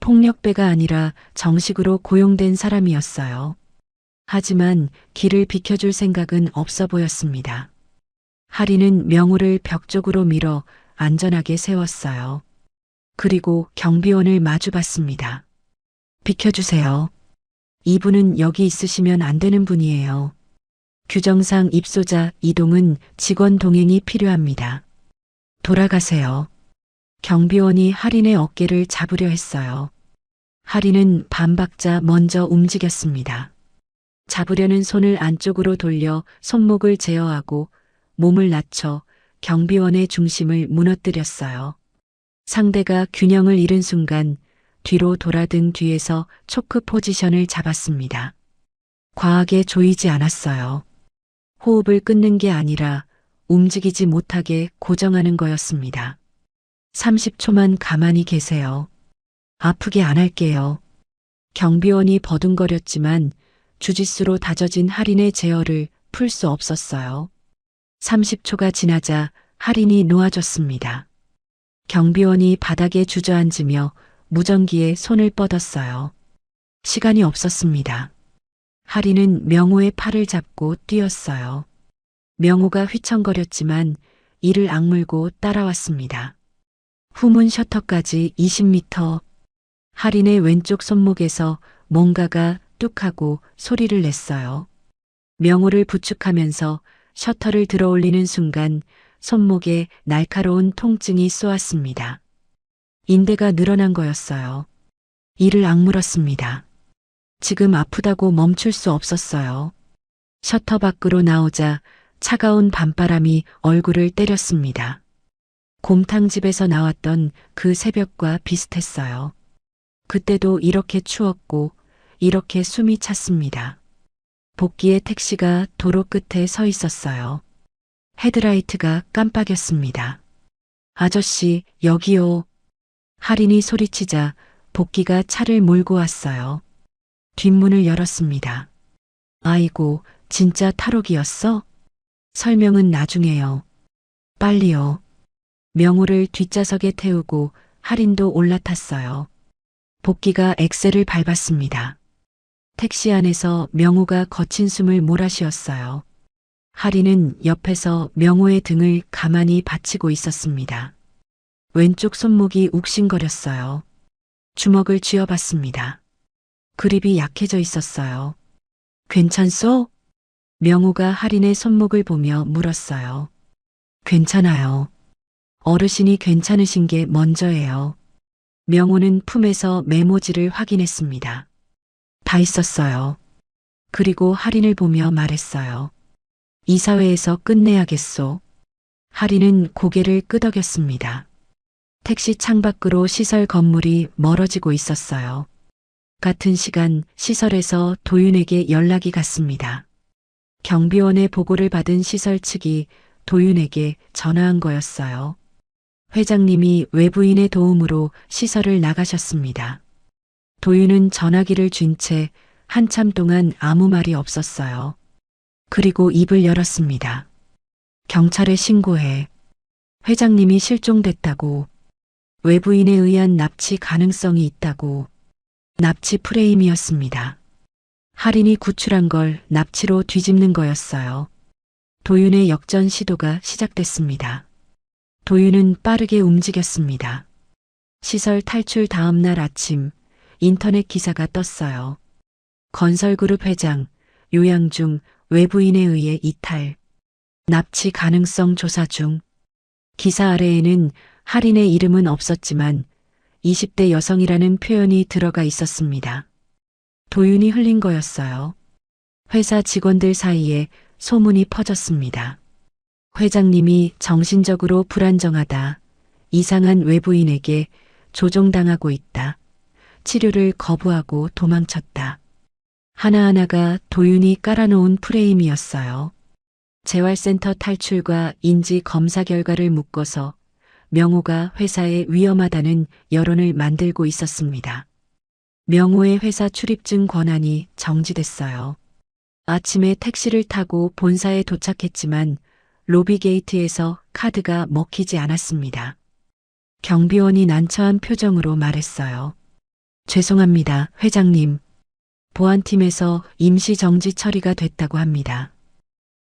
폭력배가 아니라 정식으로 고용된 사람이었어요. 하지만 길을 비켜줄 생각은 없어 보였습니다. 하리는 명호를 벽 쪽으로 밀어 안전하게 세웠어요. 그리고 경비원을 마주봤습니다. 비켜주세요. 이분은 여기 있으시면 안 되는 분이에요. 규정상 입소자 이동은 직원 동행이 필요합니다. 돌아가세요. 경비원이 하린의 어깨를 잡으려 했어요. 하린은 반박자 먼저 움직였습니다. 잡으려는 손을 안쪽으로 돌려 손목을 제어하고 몸을 낮춰 경비원의 중심을 무너뜨렸어요. 상대가 균형을 잃은 순간 뒤로 돌아든 뒤에서 초크 포지션을 잡았습니다. 과하게 조이지 않았어요. 호흡을 끊는 게 아니라 움직이지 못하게 고정하는 거였습니다. 30초만 가만히 계세요. 아프게 안 할게요. 경비원이 버둥거렸지만 주짓수로 다져진 하린의 제어를 풀 수 없었어요. 30초가 지나자 하린이 놓아졌습니다. 경비원이 바닥에 주저앉으며 무전기에 손을 뻗었어요. 시간이 없었습니다. 하린은 명호의 팔을 잡고 뛰었어요. 명호가 휘청거렸지만 이를 악물고 따라왔습니다. 후문 셔터까지 20m. 하린의 왼쪽 손목에서 뭔가가 뚝하고 소리를 냈어요. 명호를 부축하면서 셔터를 들어올리는 순간 손목에 날카로운 통증이 쏘았습니다. 인대가 늘어난 거였어요. 이를 악물었습니다. 지금 아프다고 멈출 수 없었어요. 셔터 밖으로 나오자 차가운 밤바람이 얼굴을 때렸습니다. 곰탕집에서 나왔던 그 새벽과 비슷했어요. 그때도 이렇게 추웠고 이렇게 숨이 찼습니다. 복귀의 택시가 도로 끝에 서 있었어요. 헤드라이트가 깜빡였습니다. 아저씨, 여기요. 하린이 소리치자 복귀가 차를 몰고 왔어요. 뒷문을 열었습니다. 아이고, 진짜 탈옥이었어? 설명은 나중에요. 빨리요. 명호를 뒷좌석에 태우고 하린도 올라탔어요. 복귀가 엑셀을 밟았습니다. 택시 안에서 명호가 거친 숨을 몰아쉬었어요. 하린은 옆에서 명호의 등을 가만히 받치고 있었습니다. 왼쪽 손목이 욱신거렸어요. 주먹을 쥐어봤습니다. 그립이 약해져 있었어요. 괜찮소? 명호가 하린의 손목을 보며 물었어요. 괜찮아요. 어르신이 괜찮으신 게 먼저예요. 명호는 품에서 메모지를 확인했습니다. 다 있었어요. 그리고 하린을 보며 말했어요. 이사회에서 끝내야겠소. 하린은 고개를 끄덕였습니다. 택시 창밖으로 시설 건물이 멀어지고 있었어요. 같은 시간 시설에서 도윤에게 연락이 갔습니다. 경비원의 보고를 받은 시설 측이 도윤에게 전화한 거였어요. 회장님이 외부인의 도움으로 시설을 나가셨습니다. 도윤은 전화기를 쥔 채 한참 동안 아무 말이 없었어요. 그리고 입을 열었습니다. 경찰에 신고해. 회장님이 실종됐다고. 외부인에 의한 납치 가능성이 있다고. 납치 프레임이었습니다. 하린이 구출한 걸 납치로 뒤집는 거였어요. 도윤의 역전 시도가 시작됐습니다. 도윤은 빠르게 움직였습니다. 시설 탈출 다음 날 아침 인터넷 기사가 떴어요. 건설그룹 회장 요양 중 외부인에 의해 이탈. 납치 가능성 조사 중. 기사 아래에는 하린의 이름은 없었지만 20대 여성이라는 표현이 들어가 있었습니다. 도윤이 흘린 거였어요. 회사 직원들 사이에 소문이 퍼졌습니다. 회장님이 정신적으로 불안정하다. 이상한 외부인에게 조종당하고 있다. 치료를 거부하고 도망쳤다. 하나하나가 도윤이 깔아놓은 프레임이었어요. 재활센터 탈출과 인지 검사 결과를 묶어서 명호가 회사에 위험하다는 여론을 만들고 있었습니다. 명호의 회사 출입증 권한이 정지됐어요. 아침에 택시를 타고 본사에 도착했지만 로비 게이트에서 카드가 먹히지 않았습니다. 경비원이 난처한 표정으로 말했어요. 죄송합니다, 회장님. 보안팀에서 임시 정지 처리가 됐다고 합니다.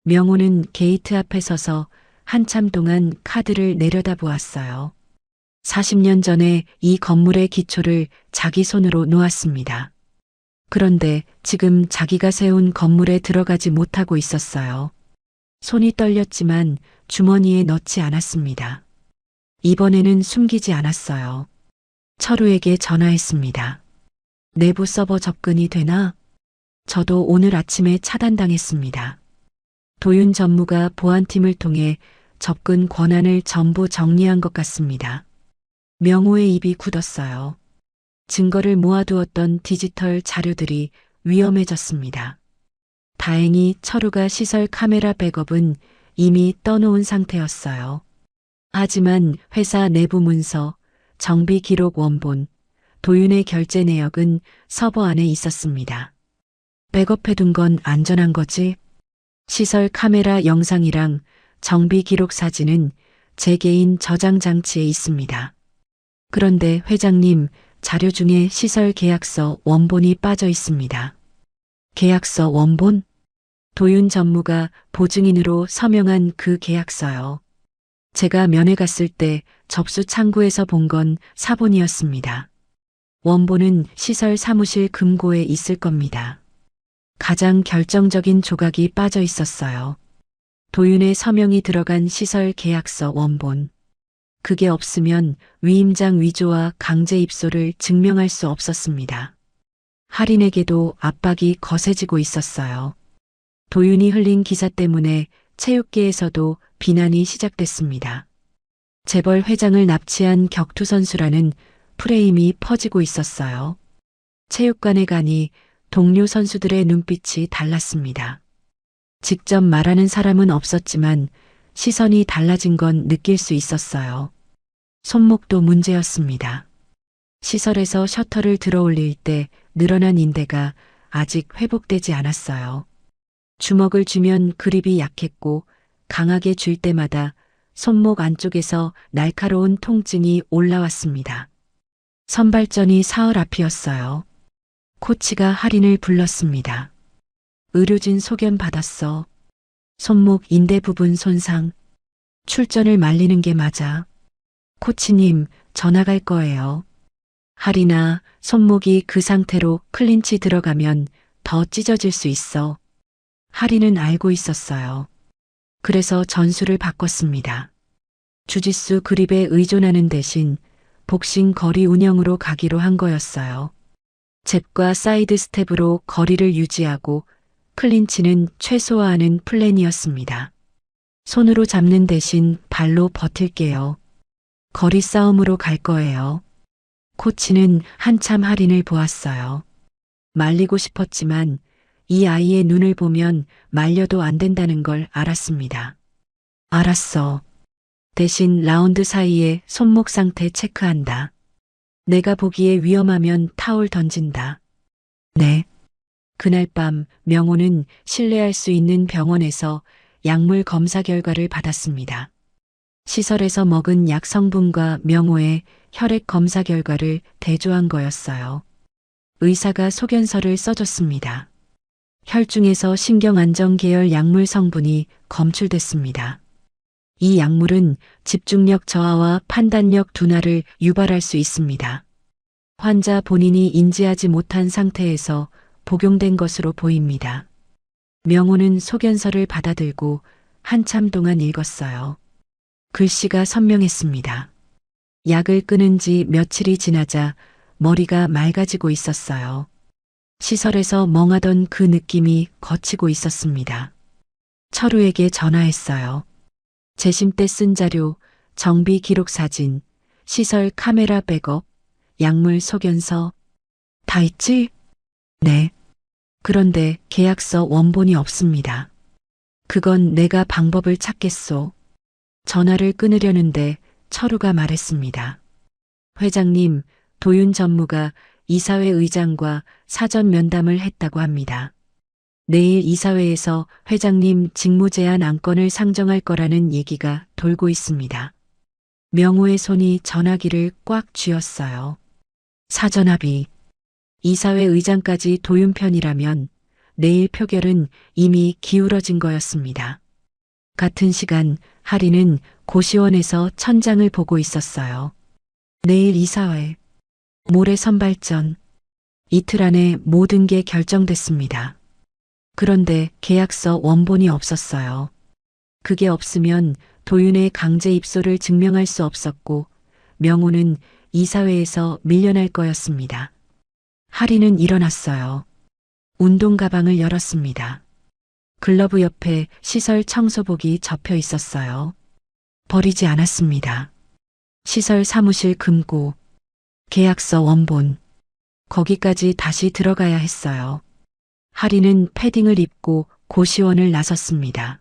명호는 게이트 앞에 서서 한참 동안 카드를 내려다보았어요. 40년 전에 이 건물의 기초를 자기 손으로 놓았습니다. 그런데 지금 자기가 세운 건물에 들어가지 못하고 있었어요. 손이 떨렸지만 주머니에 넣지 않았습니다. 이번에는 숨기지 않았어요. 철우에게 전화했습니다. 내부 서버 접근이 되나? 저도 오늘 아침에 차단당했습니다. 도윤 전무가 보안팀을 통해 접근 권한을 전부 정리한 것 같습니다. 명호의 입이 굳었어요. 증거를 모아두었던 디지털 자료들이 위험해졌습니다. 다행히 철우가 시설 카메라 백업은 이미 떠놓은 상태였어요. 하지만 회사 내부 문서, 정비 기록 원본, 도윤의 결제 내역은 서버 안에 있었습니다. 백업해둔 건 안전한 거지? 시설 카메라 영상이랑 정비 기록 사진은 제 개인 저장 장치에 있습니다. 그런데 회장님, 자료 중에 시설 계약서 원본이 빠져 있습니다. 계약서 원본? 도윤 전무가 보증인으로 서명한 그 계약서요. 제가 면회 갔을 때 접수 창구에서 본 건 사본이었습니다. 원본은 시설 사무실 금고에 있을 겁니다. 가장 결정적인 조각이 빠져 있었어요. 도윤의 서명이 들어간 시설 계약서 원본. 그게 없으면 위임장 위조와 강제 입소를 증명할 수 없었습니다. 할인에게도 압박이 거세지고 있었어요. 도윤이 흘린 기사 때문에 체육계에서도 비난이 시작됐습니다. 재벌 회장을 납치한 격투 선수라는 프레임이 퍼지고 있었어요. 체육관에 가니 동료 선수들의 눈빛이 달랐습니다. 직접 말하는 사람은 없었지만 시선이 달라진 건 느낄 수 있었어요. 손목도 문제였습니다. 시설에서 셔터를 들어 올릴 때 늘어난 인대가 아직 회복되지 않았어요. 주먹을 쥐면 그립이 약했고 강하게 쥘 때마다 손목 안쪽에서 날카로운 통증이 올라왔습니다. 선발전이 사흘 앞이었어요. 코치가 할인을 불렀습니다. 의료진 소견 받았어. 손목 인대 부분 손상. 출전을 말리는 게 맞아. 코치님, 전화 갈 거예요. 할인아, 손목이 그 상태로 클린치 들어가면 더 찢어질 수 있어. 할인은 알고 있었어요. 그래서 전술을 바꿨습니다. 주짓수 그립에 의존하는 대신 복싱 거리 운영으로 가기로 한 거였어요. 잽과 사이드 스텝으로 거리를 유지하고 클린치는 최소화하는 플랜이었습니다. 손으로 잡는 대신 발로 버틸게요. 거리 싸움으로 갈 거예요. 코치는 한참 할인을 보았어요. 말리고 싶었지만 이 아이의 눈을 보면 말려도 안 된다는 걸 알았습니다. 알았어. 대신 라운드 사이에 손목 상태 체크한다. 내가 보기에 위험하면 타올 던진다. 네. 그날 밤 명호는 신뢰할 수 있는 병원에서 약물 검사 결과를 받았습니다. 시설에서 먹은 약 성분과 명호의 혈액 검사 결과를 대조한 거였어요. 의사가 소견서를 써줬습니다. 혈중에서 신경안정 계열 약물 성분이 검출됐습니다. 이 약물은 집중력 저하와 판단력 둔화를 유발할 수 있습니다. 환자 본인이 인지하지 못한 상태에서 복용된 것으로 보입니다. 명호는 소견서를 받아들고 한참 동안 읽었어요. 글씨가 선명했습니다. 약을 끊은 지 며칠이 지나자 머리가 맑아지고 있었어요. 시설에서 멍하던 그 느낌이 거치고 있었습니다. 철우에게 전화했어요. 재심 때 쓴 자료, 정비 기록 사진, 시설 카메라 백업, 약물 소견서. 다 있지? 네. 그런데 계약서 원본이 없습니다. 그건 내가 방법을 찾겠소. 전화를 끊으려는데 철우가 말했습니다. 회장님, 도윤 전무가 이사회 의장과 사전 면담을 했다고 합니다. 내일 이사회에서 회장님 직무 제한 안건을 상정할 거라는 얘기가 돌고 있습니다. 명호의 손이 전화기를 꽉 쥐었어요. 사전합의. 이사회 의장까지 도윤 편이라면 내일 표결은 이미 기울어진 거였습니다. 같은 시간 하리는 고시원에서 천장을 보고 있었어요. 내일 이사회, 모레 선발전. 이틀 안에 모든 게 결정됐습니다. 그런데 계약서 원본이 없었어요. 그게 없으면 도윤의 강제 입소를 증명할 수 없었고 명호는 이사회에서 밀려날 거였습니다. 하리는 일어났어요. 운동 가방을 열었습니다. 글러브 옆에 시설 청소복이 접혀 있었어요. 버리지 않았습니다. 시설 사무실 금고, 계약서 원본, 거기까지 다시 들어가야 했어요. 하리는 패딩을 입고 고시원을 나섰습니다.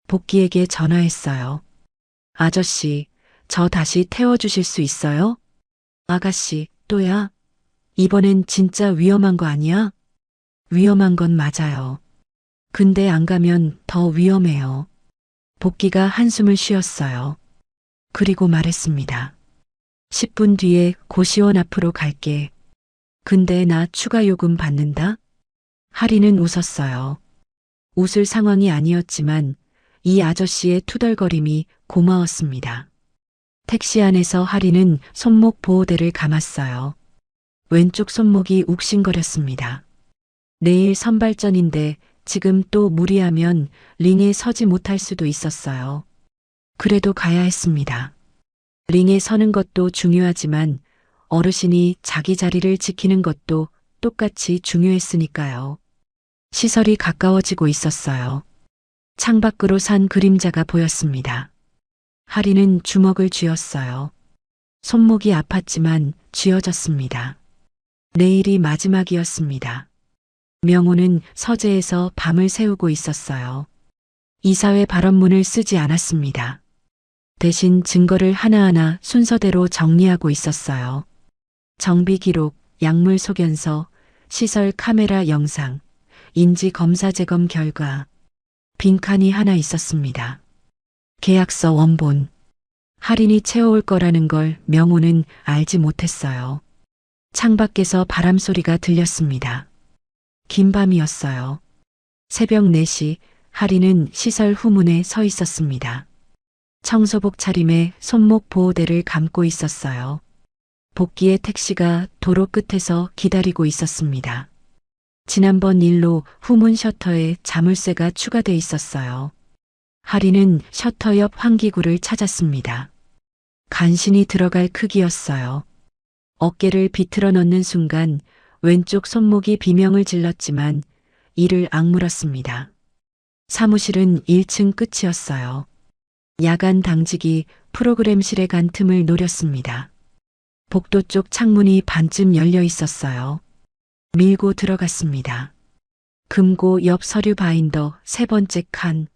복귀에게 전화했어요. 아저씨, 저 다시 태워주실 수 있어요? 아가씨, 또야? 이번엔 진짜 위험한 거 아니야? 위험한 건 맞아요. 근데 안 가면 더 위험해요. 복귀가 한숨을 쉬었어요. 그리고 말했습니다. 10분 뒤에 고시원 앞으로 갈게. 근데 나 추가 요금 받는다? 하리는 웃었어요. 웃을 상황이 아니었지만 이 아저씨의 투덜거림이 고마웠습니다. 택시 안에서 하리는 손목 보호대를 감았어요. 왼쪽 손목이 욱신거렸습니다. 내일 선발전인데 지금 또 무리하면 링에 서지 못할 수도 있었어요. 그래도 가야 했습니다. 링에 서는 것도 중요하지만 어르신이 자기 자리를 지키는 것도 똑같이 중요했으니까요. 시설이 가까워지고 있었어요. 창밖으로 산 그림자가 보였습니다. 하리는 주먹을 쥐었어요. 손목이 아팠지만 쥐어졌습니다. 내일이 마지막이었습니다. 명호는 서재에서 밤을 새우고 있었어요. 이사회 발언문을 쓰지 않았습니다. 대신 증거를 하나하나 순서대로 정리하고 있었어요. 정비 기록, 약물 소견서, 시설 카메라 영상, 인지 검사 재검 결과, 빈칸이 하나 있었습니다. 계약서 원본. 할인이 채워올 거라는 걸 명호는 알지 못했어요. 창밖에서 바람 소리가 들렸습니다. 긴 밤이었어요. 새벽 4시 할인은 시설 후문에 서 있었습니다. 청소복 차림에 손목 보호대를 감고 있었어요. 복귀의 택시가 도로 끝에서 기다리고 있었습니다. 지난번 일로 후문 셔터에 자물쇠가 추가돼 있었어요. 하리는 셔터 옆 환기구를 찾았습니다. 간신히 들어갈 크기였어요. 어깨를 비틀어 넣는 순간 왼쪽 손목이 비명을 질렀지만 이를 악물었습니다. 사무실은 1층 끝이었어요. 야간 당직이 프로그램실에 간 틈을 노렸습니다. 복도 쪽 창문이 반쯤 열려 있었어요. 밀고 들어갔습니다. 금고 옆 서류 바인더 3번째 칸.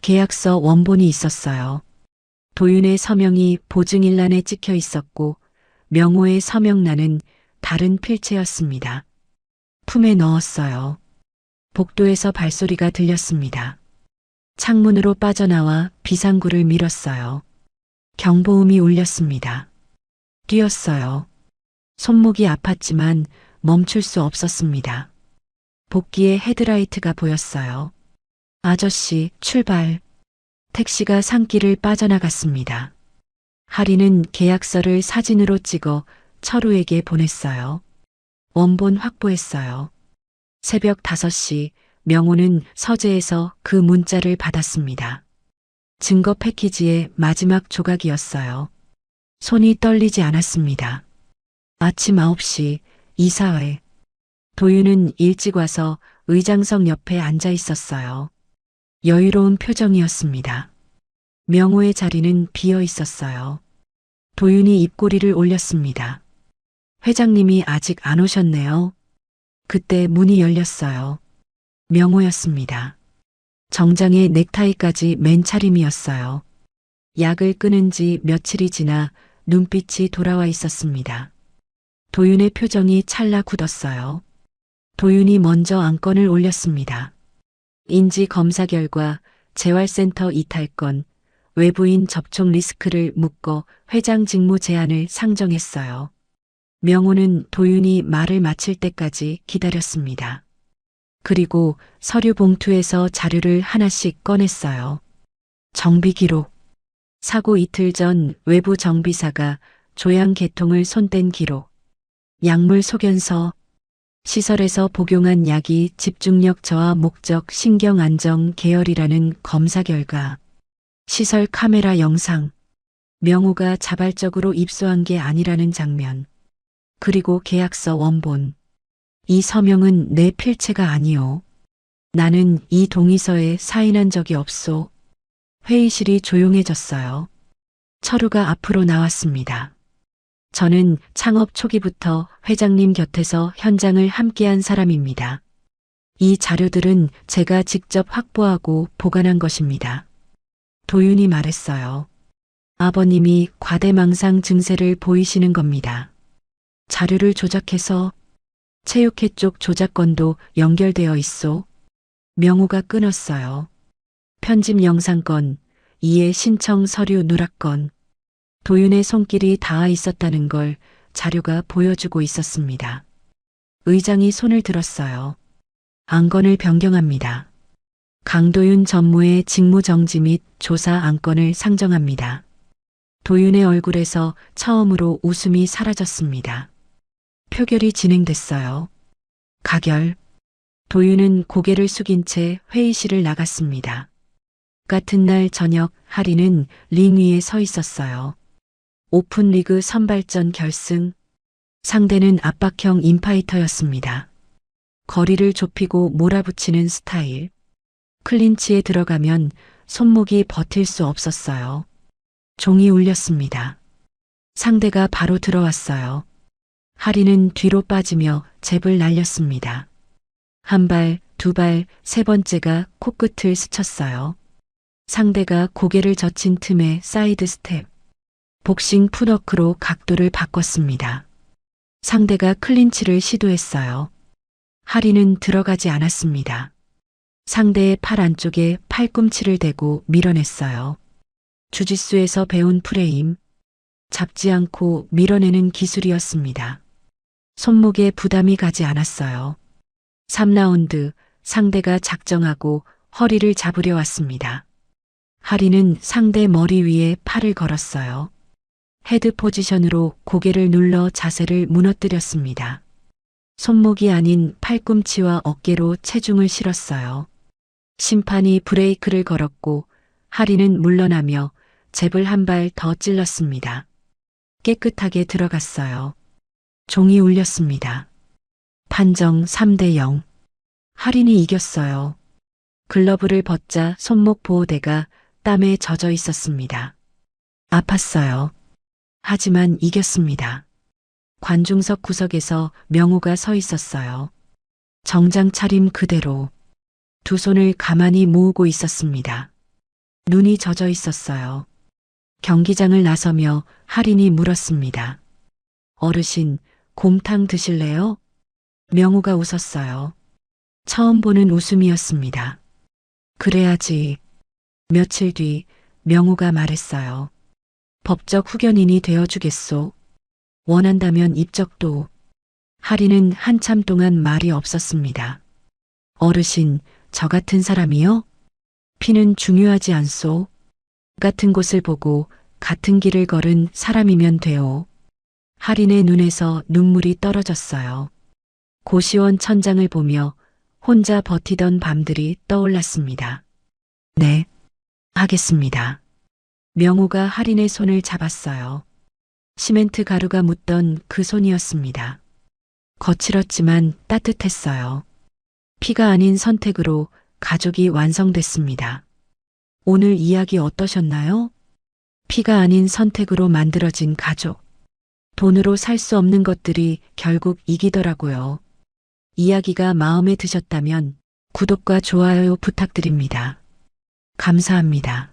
계약서 원본이 있었어요. 도윤의 서명이 보증일란에 찍혀 있었고 명호의 서명란은 다른 필체였습니다. 품에 넣었어요. 복도에서 발소리가 들렸습니다. 창문으로 빠져나와 비상구를 밀었어요. 경보음이 울렸습니다. 뛰었어요. 손목이 아팠지만 멈출 수 없었습니다. 복귀에 헤드라이트가 보였어요. 아저씨, 출발. 택시가 산길을 빠져나갔습니다. 하리는 계약서를 사진으로 찍어 철우에게 보냈어요. 원본 확보했어요. 새벽 5시 명호는 서재에서 그 문자를 받았습니다. 증거 패키지의 마지막 조각이었어요. 손이 떨리지 않았습니다. 아침 9시 이사회. 도윤은 일찍 와서 의장석 옆에 앉아 있었어요. 여유로운 표정이었습니다. 명호의 자리는 비어 있었어요. 도윤이 입꼬리를 올렸습니다. 회장님이 아직 안 오셨네요. 그때 문이 열렸어요. 명호였습니다. 정장에 넥타이까지 맨 차림이었어요. 약을 끊은 지 며칠이 지나 눈빛이 돌아와 있었습니다. 도윤의 표정이 찰나 굳었어요. 도윤이 먼저 안건을 올렸습니다. 인지 검사 결과 재활센터 이탈건, 외부인 접촉 리스크를 묶어 회장 직무 제한을 상정했어요. 명호는 도윤이 말을 마칠 때까지 기다렸습니다. 그리고 서류 봉투에서 자료를 하나씩 꺼냈어요. 정비 기록. 사고 이틀 전 외부 정비사가 조향 개통을 손뗀 기록. 약물 소견서. 시설에서 복용한 약이 집중력 저하 목적 신경 안정 계열이라는 검사 결과. 시설 카메라 영상. 명호가 자발적으로 입수한 게 아니라는 장면. 그리고 계약서 원본. 이 서명은 내 필체가 아니오. 나는 이 동의서에 사인한 적이 없소. 회의실이 조용해졌어요. 철우가 앞으로 나왔습니다. 저는 창업 초기부터 회장님 곁에서 현장을 함께한 사람입니다. 이 자료들은 제가 직접 확보하고 보관한 것입니다. 도윤이 말했어요. 아버님이 과대망상 증세를 보이시는 겁니다. 자료를 조작해서 체육회 쪽 조작건도 연결되어 있소. 명호가 끊었어요. 편집 영상건, 이해 신청 서류 누락건. 도윤의 손길이 닿아 있었다는 걸 자료가 보여주고 있었습니다. 의장이 손을 들었어요. 안건을 변경합니다. 강도윤 전무의 직무정지 및 조사 안건을 상정합니다. 도윤의 얼굴에서 처음으로 웃음이 사라졌습니다. 표결이 진행됐어요. 가결. 도윤은 고개를 숙인 채 회의실을 나갔습니다. 같은 날 저녁 하리는 링 위에 서 있었어요. 오픈리그 선발전 결승. 상대는 압박형 인파이터였습니다. 거리를 좁히고 몰아붙이는 스타일. 클린치에 들어가면 손목이 버틸 수 없었어요. 종이 울렸습니다. 상대가 바로 들어왔어요. 하리는 뒤로 빠지며 잽을 날렸습니다. 한 발, 두 발, 세 번째가 코끝을 스쳤어요. 상대가 고개를 젖힌 틈에 사이드 스텝. 복싱 풋워크로 각도를 바꿨습니다. 상대가 클린치를 시도했어요. 하리는 들어가지 않았습니다. 상대의 팔 안쪽에 팔꿈치를 대고 밀어냈어요. 주짓수에서 배운 프레임. 잡지 않고 밀어내는 기술이었습니다. 손목에 부담이 가지 않았어요. 3라운드 상대가 작정하고 허리를 잡으려 왔습니다. 하리는 상대 머리 위에 팔을 걸었어요. 헤드 포지션으로 고개를 눌러 자세를 무너뜨렸습니다. 손목이 아닌 팔꿈치와 어깨로 체중을 실었어요. 심판이 브레이크를 걸었고 하리는 물러나며 잽을 한 발 더 찔렀습니다. 깨끗하게 들어갔어요. 종이 울렸습니다. 판정 3대 0. 하린이 이겼어요. 글러브를 벗자 손목 보호대가 땀에 젖어 있었습니다. 아팠어요. 하지만 이겼습니다. 관중석 구석에서 명호가 서 있었어요. 정장 차림 그대로 두 손을 가만히 모으고 있었습니다. 눈이 젖어 있었어요. 경기장을 나서며 하린이 물었습니다. 어르신, 곰탕 드실래요? 명호가 웃었어요. 처음 보는 웃음이었습니다. 그래야지. 며칠 뒤 명호가 말했어요. 법적 후견인이 되어주겠소. 원한다면 입적도. 하리는 한참 동안 말이 없었습니다. 어르신, 저 같은 사람이요? 피는 중요하지 않소. 같은 곳을 보고 같은 길을 걸은 사람이면 돼요. 하린의 눈에서 눈물이 떨어졌어요. 고시원 천장을 보며 혼자 버티던 밤들이 떠올랐습니다. 네, 하겠습니다. 명호가 하린의 손을 잡았어요. 시멘트 가루가 묻던 그 손이었습니다. 거칠었지만 따뜻했어요. 피가 아닌 선택으로 가족이 완성됐습니다. 오늘 이야기 어떠셨나요? 피가 아닌 선택으로 만들어진 가족. 돈으로 살 수 없는 것들이 결국 이기더라고요. 이야기가 마음에 드셨다면 구독과 좋아요 부탁드립니다. 감사합니다.